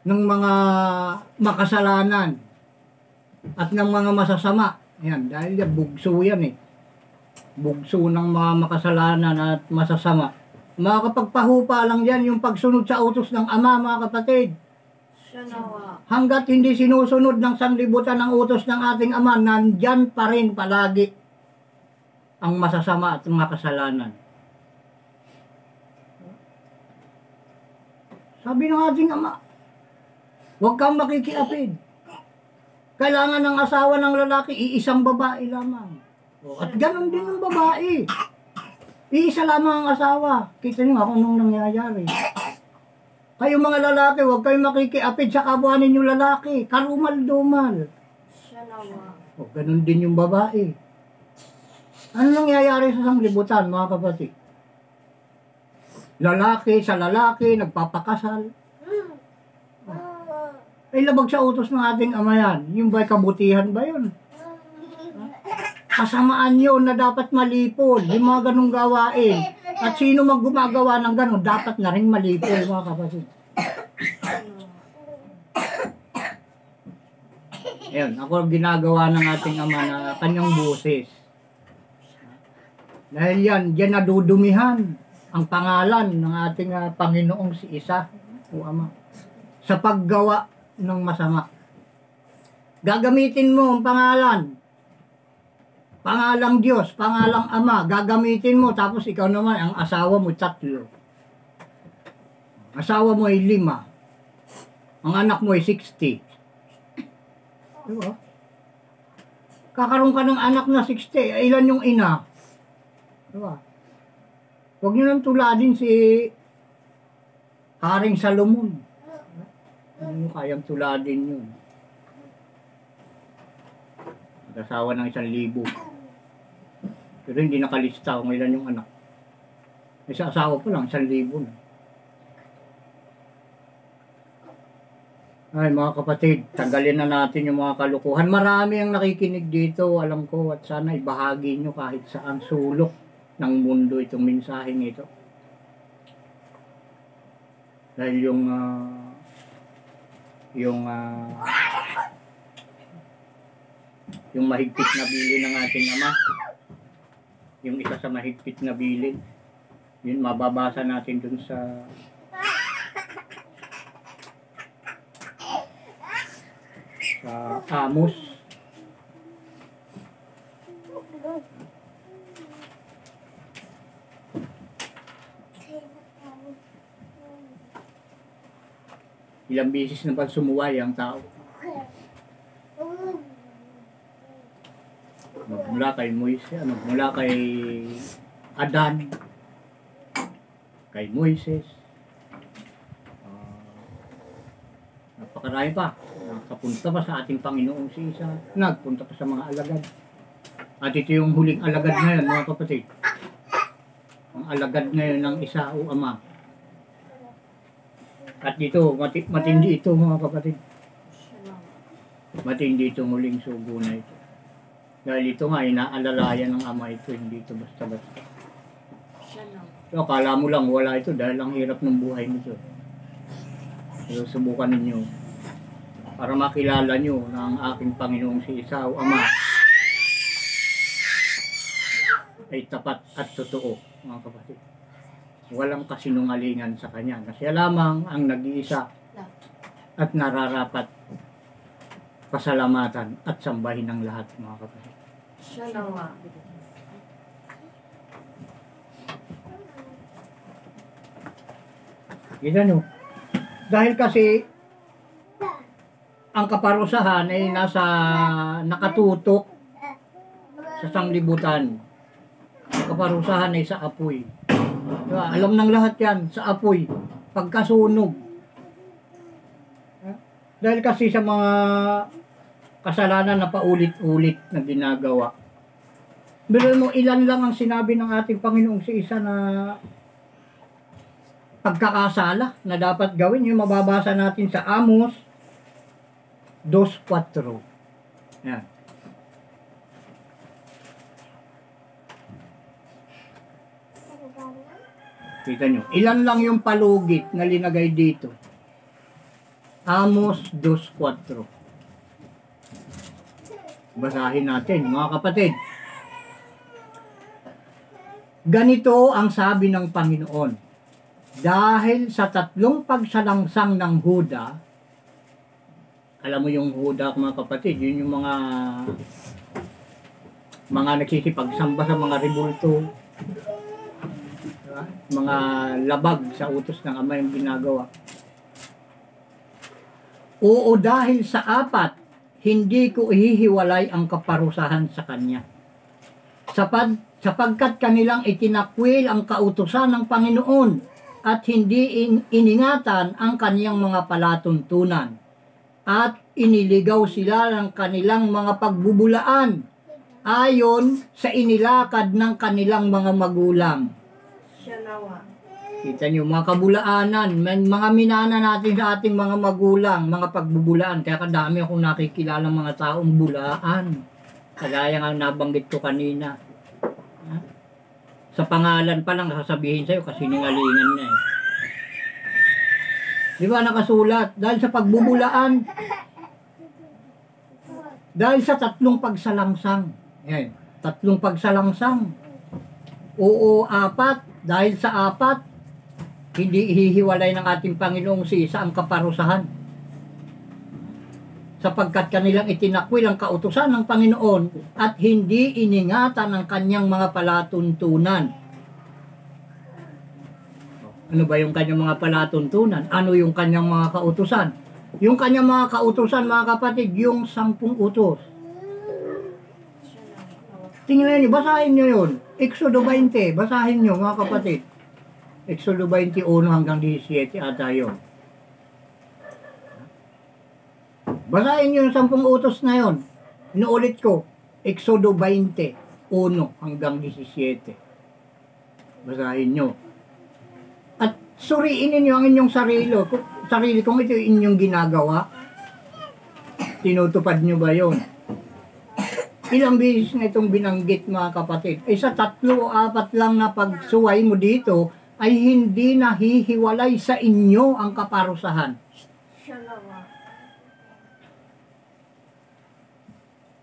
ng mga makasalanan at ng mga masasama. Yan, dahil yan, bugso yan eh. Bugso ng mga makasalanan at masasama. Makakapagpahupa lang yan yung pagsunod sa utos ng Ama, mga kapatid. Siya nawa. Hanggat hindi sinusunod ng sanlibutan ng utos ng ating Ama, nandyan pa rin palagi ang masasama at mga kasalanan. Sabi ng ating Ama, huwag kang makikiapid. Kailangan ng asawa ng lalaki, iisang babae lamang. At ganon din ng babae. Iisa lamang ang asawa. Kita niyo kung anong nangyayari. Kayo mga lalaki, huwag kayong makikiapid sa kapwa ninyong lalaki. Karumal-dumal. Siya nawa. Ganon din yung babae. Ano nangyayari sa sanglibutan, mga kapatid? Lalaki sa lalaki, nagpapakasal. Ay labag sa utos ng ating Ama yan. Yung ba'y kabutihan ba yun? Kasamaan yun na dapat malipol. Yung mga ganong gawain. At sino gumagawa ng ganon, dapat na rin malipol, mga kapatid. Ayan, ako ginagawa ng ating Ama na kanyang boses. Dahil yan, diyan nadudumihan ang pangalan ng ating Panginoong si Isa o Ama sa paggawa ng masama. Gagamitin mo ang pangalang Diyos, pangalang Ama, gagamitin mo, tapos ikaw naman, ang asawa mo 3. Asawa mo ay 5. Ang anak mo ay 60. Diba? Kakaroon ka ng anak na 60, ilan yung ina? Diba? Huwag nyo nang tuladin si Haring Salomon. Hindi mo kayang tuladin yun. Nag-asawa ng 1,000. Pero hindi nakalista kung ilan yung anak. Isa asawa po lang, 1,000 na. Ay mga kapatid, tanggalin na natin yung mga kalukuhan. Marami ang nakikinig dito, alam ko, at sana ibahagi nyo kahit saan sulok ng mundo itong mensaheng ito. Dahil yung mahigpit na bilin ng ating Ama, yung isa sa mahigpit na bilin, yun mababasa natin dun sa Amos. Ilang beses na pag sumuway ang tao. Magmula kay Moises, magmula kay Adan, kay Moises, napakarami pa. Nakapunta pa sa ating Panginoong si Isa, nagpunta pa sa mga alagad. At ito yung huling alagad ngayon, mga kapatid. Ang alagad ngayon ng Isa o Ama. At dito, matindi ito, mga kapatid. Matindi itong huling sugo na ito. Dahil ito nga, inaalalayan ng Ama ito, hindi ito basta-basta. So, akala mo lang wala ito dahil ang hirap ng buhay nito. So, subukan ninyo para makilala nyo na ang aking Panginoong si Isa o Ama ay tapat at totoo, mga kapatid. Walang kasinungalingan sa Kanya na siya lamang ang nag-iisa at nararapat pasalamatan at sambahin ng lahat, mga kapatid. Siya nawa. Kita nyo. Dahil kasi ang kaparusahan ay nakatutok sa sanglibutan. Ang kaparusahan ay sa apoy. Diba? Alam ng lahat yan, sa apoy. Pagkasunog. Dahil kasi sa mga kasalanan na paulit-ulit na ginagawa. Pero mo, ilan lang ang sinabi ng ating Panginoong si isa na pagkakasala na dapat gawin. Yung mababasa natin sa Amos 2:4. Yan. Kita nyo. Ilan lang yung palugit na linagay dito. Amos 2:4. Basahin natin, mga kapatid. Ganito ang sabi ng Panginoon. Dahil sa 3 pagsalangsang ng Huda, alam mo yung Huda, mga kapatid, yun yung mga nagsikipagsamba sa mga rebulto, mga labag sa utos ng Ama yung ginagawa. Oo, dahil sa 4, hindi ko ihihiwalay ang kaparusahan sa kanya. Sapagkat kanilang itinakwil ang kautusan ng Panginoon at hindi iningatan ang kaniyang mga palatuntunan at iniligaw sila ng kanilang mga pagbubulaan ayon sa inilakad ng kanilang mga magulang. Shanawa. Kita nyo, mga kabulaanan, mga minana natin sa ating mga magulang, mga pagbubulaan. Kaya kadami akong nakikilala mga taong bulaan. Kagaya nga nabanggit ko kanina. Sa pangalan pa lang sasabihin sa'yo kasi ningalingan na eh. Di ba nakasulat? Dahil sa pagbubulaan, dahil sa 3 pagsalangsang. Yan, 3 pagsalangsang. Oo, 4. Dahil sa 4, hindi ihihiwalay ng ating Panginoong si isa ang kaparusahan. Sapagkat kanilang itinakwil ang kautusan ng Panginoon at hindi iningatan ang kanyang mga palatuntunan. Ano ba yung kanyang mga palatuntunan? Ano yung kanyang mga kautusan? Yung kanyang mga kautusan, mga kapatid, yung 10 utos. Tingnan niyo, basahin niyo yun. Exodo 20, basahin niyo mga kapatid. Exodo 21 hanggang 17 ata yun. Basahin niyo yung 10 utos na yun. Inuulit ko, Exodo 20, 1 hanggang 17. Basahin niyo. At suriin niyo ang inyong sarili kung ito yung inyong ginagawa. Tinutupad niyo ba yun? Ilang beses na itong binanggit mga kapatid. Sa 3 o 4 lang na pagsuway mo dito, ay hindi nahihiwalay sa inyo ang kaparusahan. Shanawa.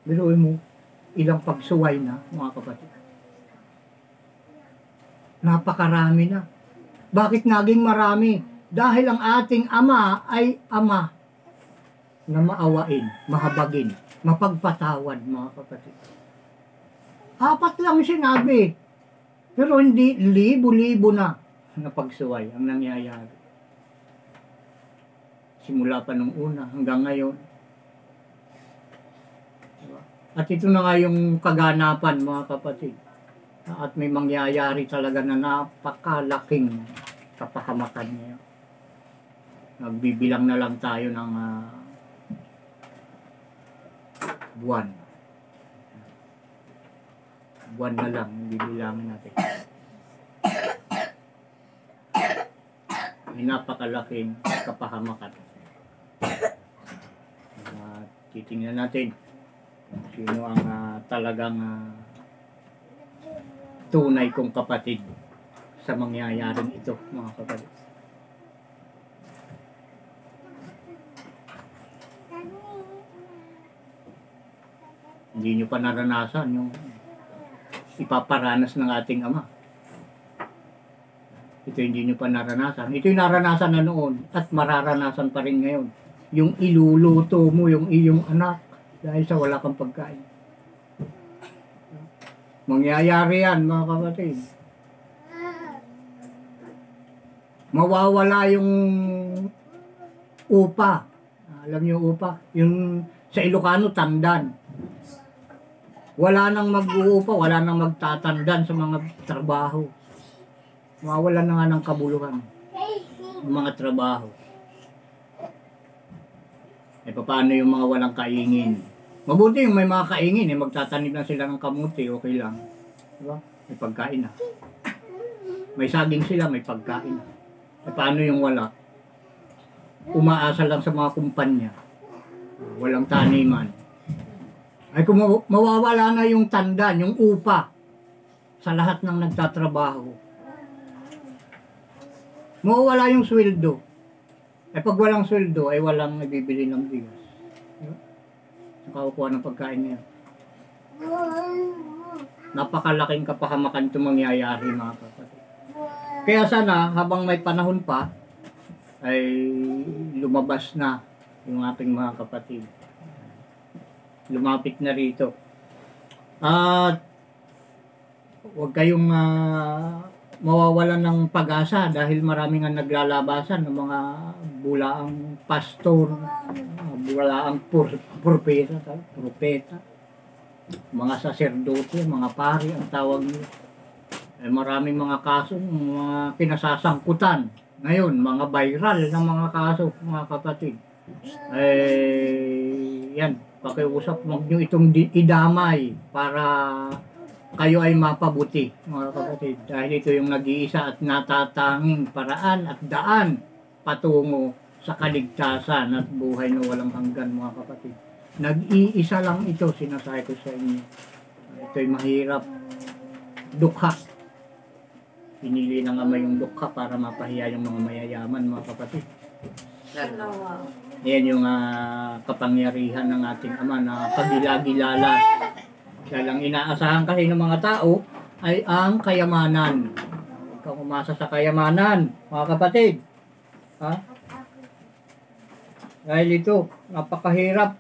Biruin mo, ilang pagsuway na, mga kapatid. Napakarami na. Bakit naging marami? Dahil ang ating Ama ay Ama na maawain, mahabagin, mapagpatawad, mga kapatid. 4 lang sinabi. Pero hindi libo-libo na pagsuway ang nangyayari. Simula pa nung una hanggang ngayon. At ito na nga yung kaganapan, mga kapatid. At may mangyayari talaga na napakalaking kapahamakan niya. Nagbibilang na lang tayo ng buwan. Buwan na lang, bibilangin natin. May napakalaking kapahamakan. Titingnan natin sino ang talagang tunay kong kapatid sa mangyayaring ito, mga kapatid. Hindi nyo pa naranasan yung ipaparanas ng ating Ama. Ito hindi nyo pa naranasan. Ito yung naranasan na noon at mararanasan pa rin ngayon. Yung iluluto mo yung iyong anak dahil sa wala kang pagkain. Mangyayari yan, mga kapatid. mawawala yung upa. Alam niyo yung upa? Yung sa Ilocano, tandan. Wala nang mag-uupa, wala nang magtatandan sa mga trabaho. Mawawala na nga ng kabuluhan ng mga trabaho. Paano yung mga walang kaingin? Mabuti yung may mga kaingin, magtatanim na sila ng kamuti, okay lang. Diba? May pagkain na. May saging sila, may pagkain na. Paano yung wala? Umaasa lang sa mga kumpanya. Walang taniman. Ay kung mawawala na yung tandan, yung upa sa lahat ng nagtatrabaho. Mawawala yung sweldo. Pag walang sweldo, ay walang ibibili ng bigas. Nakakukuha ng pagkain niya. Napakalaking kapahamakan itong mangyayari, mga kapatid. Kaya sana, habang may panahon pa, ay lumabas na yung ating mga kapatid. Lumapit na rito. At huwag kayong mawawalan ng pag-asa dahil marami nga naglalabasan ng mga bulaang pastor, bulaang propeta, mga saserdote, mga pari ang tawag nila. Maraming mga kaso, mga kinasasangkutan. Ngayon, mga viral ng mga kaso, mga kapatid. Yan, pakiusap, huwag nyo itong idamay para kayo ay mapabuti, mga kapatid. Dahil ito yung nag-iisa at natatanging paraan at daan patungo sa kaligtasan at buhay na walang hanggan, mga kapatid. Nag-iisa lang ito, sinasabi ko sa inyo. Ito'y mahirap. Dukha. Pinili ng Ama yung dukha para mapahiya yung mga mayayaman, mga kapatid. Yan yung kapangyarihan ng ating Ama na kagila-gilalas. Dahil ang inaasahan kasi ng mga tao ay ang kayamanan. Huwag kang umasa sa kayamanan, mga kapatid. Ha? Dahil ito, napakahirap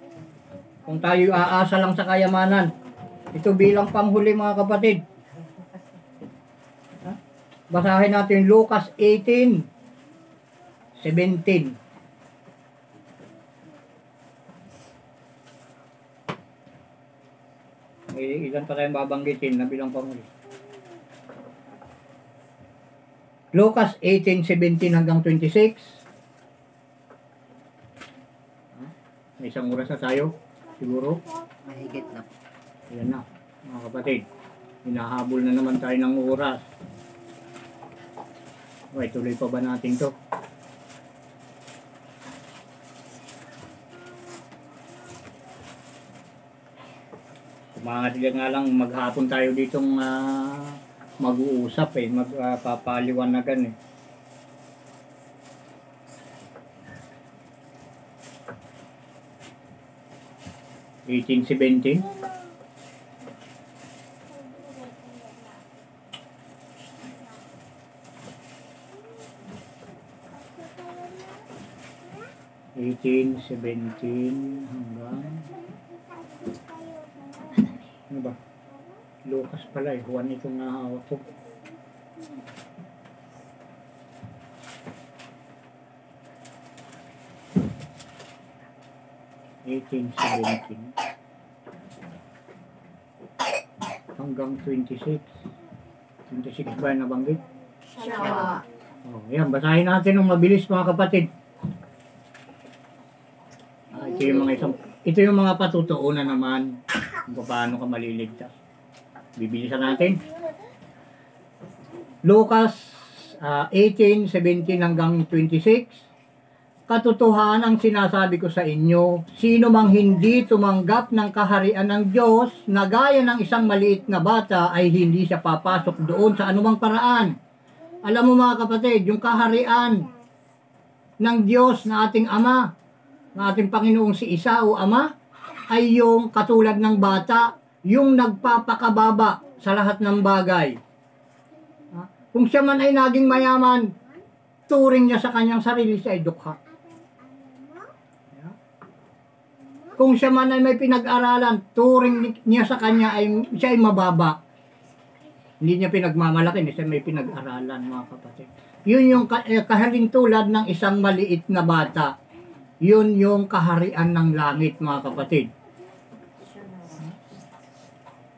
kung tayo aasa lang sa kayamanan. Ito bilang panghuli, mga kapatid. Ha? Basahin natin Lucas 18:17. Ilan pa tayong babanggitin na bilang panghuli? Lucas 18:17 hanggang 26. May isang oras na tayo, siguro. Mahigit na. Ayan na, mga kapatid. Hinahabol na naman tayo ng oras. Okay, tuloy pa ba natin to? Mga sila nga lang, maghapon tayo ditong mag-uusap magpapaliwanagan eh. '17. Hanggang ano ba? Lucas pala eh. Juan itong nahawak ko. Hanggang 26. 26 ba yung nabanggit? Siya. Oh, yan, basahin natin ng mabilis, mga kapatid. Ito yung mga patutuunan naman kung paano ka maliligtas. Bibilisan natin. Lucas 18:17 hanggang 26. Katotohanan ang sinasabi ko sa inyo, sino mang hindi tumanggap ng kaharian ng Diyos na gaya ng isang maliit na bata ay hindi siya papasok doon sa anumang paraan. Alam mo, mga kapatid, yung kaharian ng Diyos na ating Ama, na ating Panginoong si Isa o Ama, ay yung katulad ng bata, yung nagpapakababa sa lahat ng bagay. Kung siya man ay naging mayaman, turing niya sa kanyang sarili siya ay dukha. Kung siya man ay may pinag-aralan, turing niya sa kanya ay siya ay mababa. Hindi niya pinagmamalaki, siya may pinag-aralan, mga kapatid. Yun yung kahalintulad ng isang maliit na bata. Yun yung kaharian ng langit, mga kapatid. Siya nawa.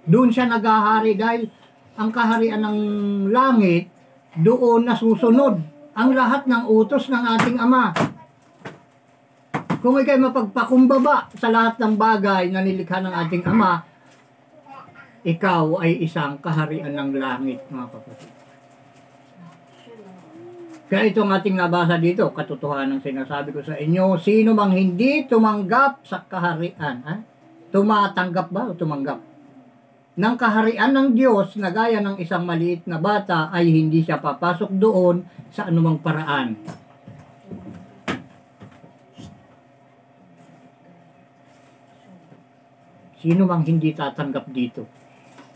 Doon siya naghahari dahil ang kaharian ng langit, doon nasusunod ang lahat ng utos ng ating Ama. Kung ikay mapagpakumbaba sa lahat ng bagay na nilikha ng ating Ama, ikaw ay isang kaharian ng langit, mga kapatid. Siya nawa. Kaya itong ating nabasa dito, katotohanan sinasabi ko sa inyo, sino mang hindi tumanggap sa kaharian, tumatanggap ba o tumanggap? Ng kaharian ng Diyos na gaya ng isang maliit na bata ay hindi siya papasok doon sa anumang paraan. Sino mang hindi tatanggap dito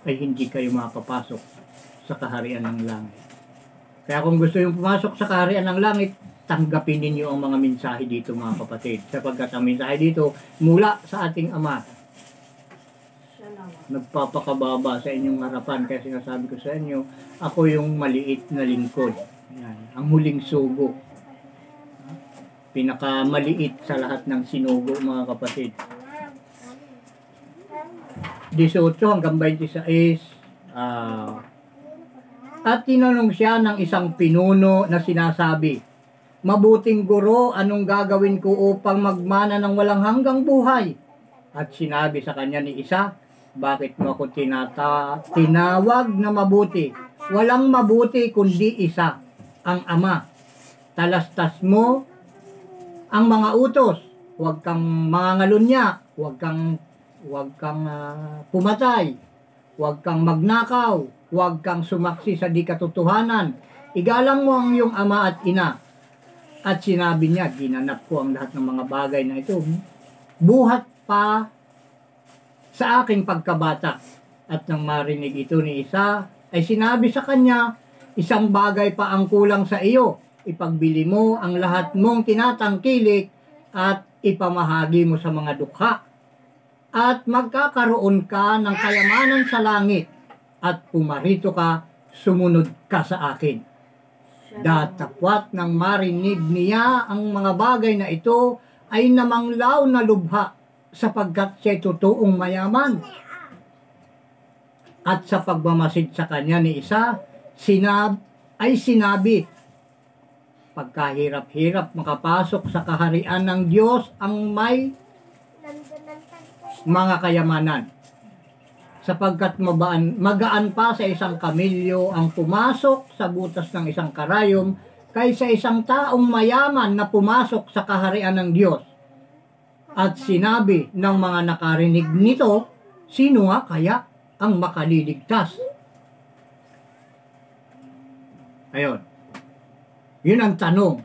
ay hindi kayo makapasok sa kaharian ng langit. Kaya kung gusto yung pumasok sa kaharian ng langit, tanggapin ninyo ang mga mensahe dito, mga kapatid. Sapagkat ang mensahe dito mula sa ating Ama. Siya nawa. Nagpapakababa sa inyong harapan. Kaya sinasabi ko sa inyo, ako yung maliit na lingkod. Yan, ang huling sugo. Pinakamaliit sa lahat ng sinugo, mga kapatid. 18 hanggang 26, at tinanong siya ng isang pinuno na sinasabi, mabuting guro, anong gagawin ko upang magmana ng walang hanggang buhay? At sinabi sa kanya ni isa, bakit mo ako tinawag na mabuti? Walang mabuti kundi isa, ang Ama. Talastas mo ang mga utos, huwag kang mangangalunya, huwag kang pumatay, huwag kang magnakaw, huwag kang sumaksi sa di katotohanan, igalang mo ang iyong ama at ina. At sinabi niya, ginanap ko ang lahat ng mga bagay na ito, buhat pa sa aking pagkabata. At nang marinig ito ni isa, ay sinabi sa kanya, isang bagay pa ang kulang sa iyo, ipagbili mo ang lahat mong tinatangkilik at ipamahagi mo sa mga dukha. At magkakaroon ka ng kayamanan sa langit at pumarito ka, sumunod ka sa akin. Datapwat nang marinig niya ang mga bagay na ito ay namanglaw na lubha sapagkat siya'y totoong mayaman. At sa pagmamasid sa kanya ni isa, sinabi, pagkahirap-hirap makapasok sa kaharian ng Diyos ang may mga kayamanan, sapagkat magaan pa sa isang kamilyo ang pumasok sa butas ng isang karayom kaysa isang taong mayaman na pumasok sa kaharian ng Diyos. At sinabi ng mga nakarinig nito, sino nga kaya ang makaliligtas? Ayun. Yun ang tanong.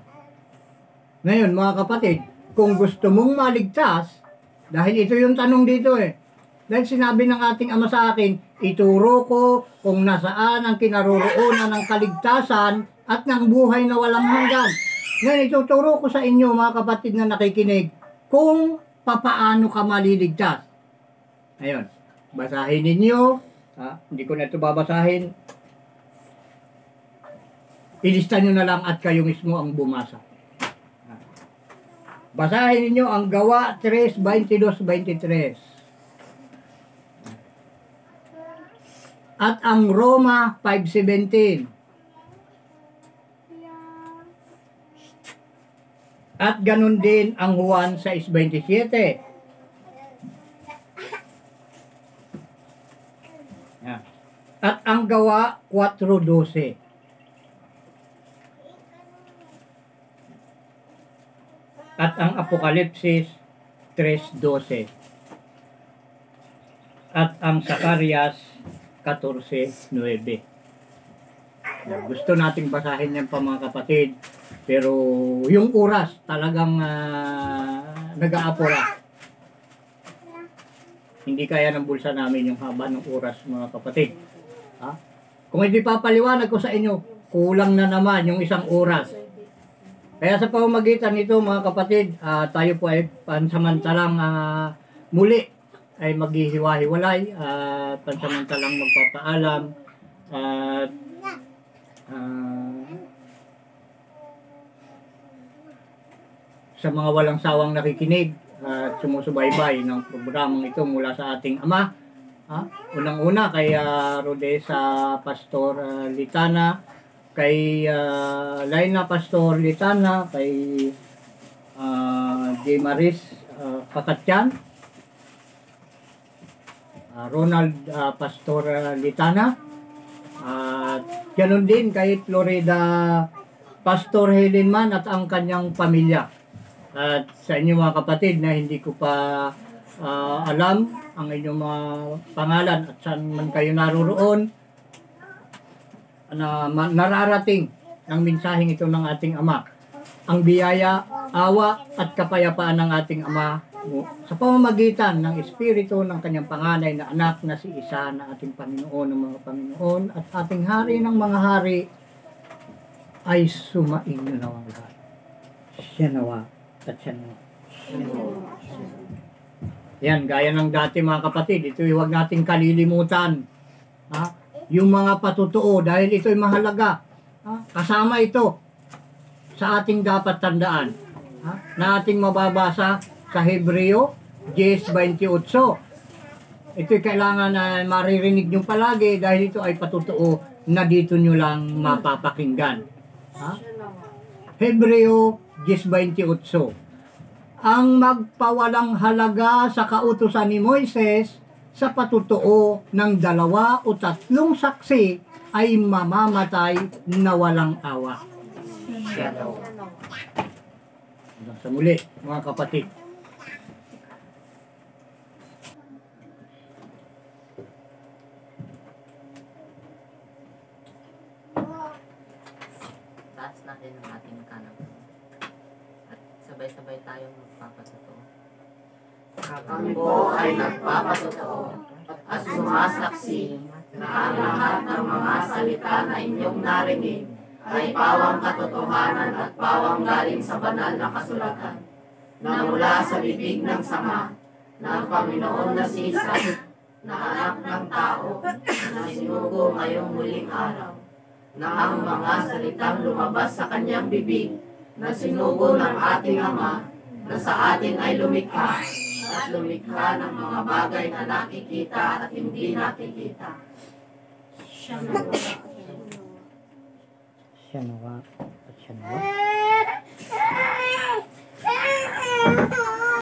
Ngayon, mga kapatid, kung gusto mong maligtas, dahil ito yung tanong dito dahil sinabi ng ating Ama sa akin, ituro ko kung nasaan ang kinaroroonan ng kaligtasan at ng buhay na walang hanggan. Ngayon, ituturo ko sa inyo, mga kapatid na nakikinig, kung papaano ka maliligtas. Ayun, basahin ninyo. Hindi ko na ito babasahin. Ilista nyo na lang at kayo mismo ang bumasa. Basahin ninyo ang Gawa 3:22-23. At ang Roma 5:17. At ganun din ang Juan 6:27. At ang Gawa 4:12. At ang Apokalipsis 3:12. At ang Zacarias 14:9. Gusto nating basahin yan pa, mga kapatid, pero yung oras talagang nag-aapura. Hindi kaya ng bulsa namin yung haba ng oras, mga kapatid. Kung hindi papaliwanag ko sa inyo, kulang na naman yung isang oras. Kaya sa pamamagitan nito, mga kapatid, tayo po ay pansamantalang muli ay maghihiwa-hiwalay at pansamantalang magpapaalam at sa mga walang sawang nakikinig at sumusubaybay ng programang ito mula sa ating Ama. Unang-una kay Rodessa Pastor Litana, kay Laina Pastor Litana, kay J. Maris Kakatyan, Ronald Pastor Litana, at ganun din kay Florida Pastor Helen Man at ang kanyang pamilya. At sa inyo mga kapatid na hindi ko pa alam ang inyong mga pangalan at saan man kayo naroroon, na nararating ng mensaheng ito ng ating Ama. Ang biyaya, awa at kapayapaan ng ating Ama sa pamamagitan ng Espiritu ng kanyang panganay na anak na si Isa na ating Panginoon ng mga Panginoon at ating Hari ng mga Hari ay sumainyo nawang lahat. Siya nawa at siya nawa. Yan, gaya ng dati mga kapatid, ito huwag nating kalilimutan. Yung mga patutuo dahil ito'y mahalaga. Kasama ito sa ating dapat tandaan. Na ating mababasa sa Hebreo 10:28. Ito'y kailangan na maririnig nyo palagi dahil ito ay patutuo na dito nyo lang mapapakinggan. Hebreo 10:28. Ang magpawalang halaga sa kautusan ni Moises sa patutuo ng 2 o 3 saksi ay mamamatay na walang awa. Hanggang sa muli, mga kapatid. Taas natin ang ating kanang at sabay-sabay tayong magpapatuto. Kami po ay nagpapatotoo at sumasaksi na ang lahat ng mga salita na inyong narinig ay pawang katotohanan at pawang galing sa banal na kasulatan na mula sa bibig ng Sama ng Panginoon na si Isa na anak ng tao na sinugo ngayong huling araw na ang mga salitang lumabas sa kanyang bibig na sinugo ng ating Ama na sa atin ay lumikha at lumikha ng mga bagay na nakikita at hindi nakikita. Siya nawa at siya nawa.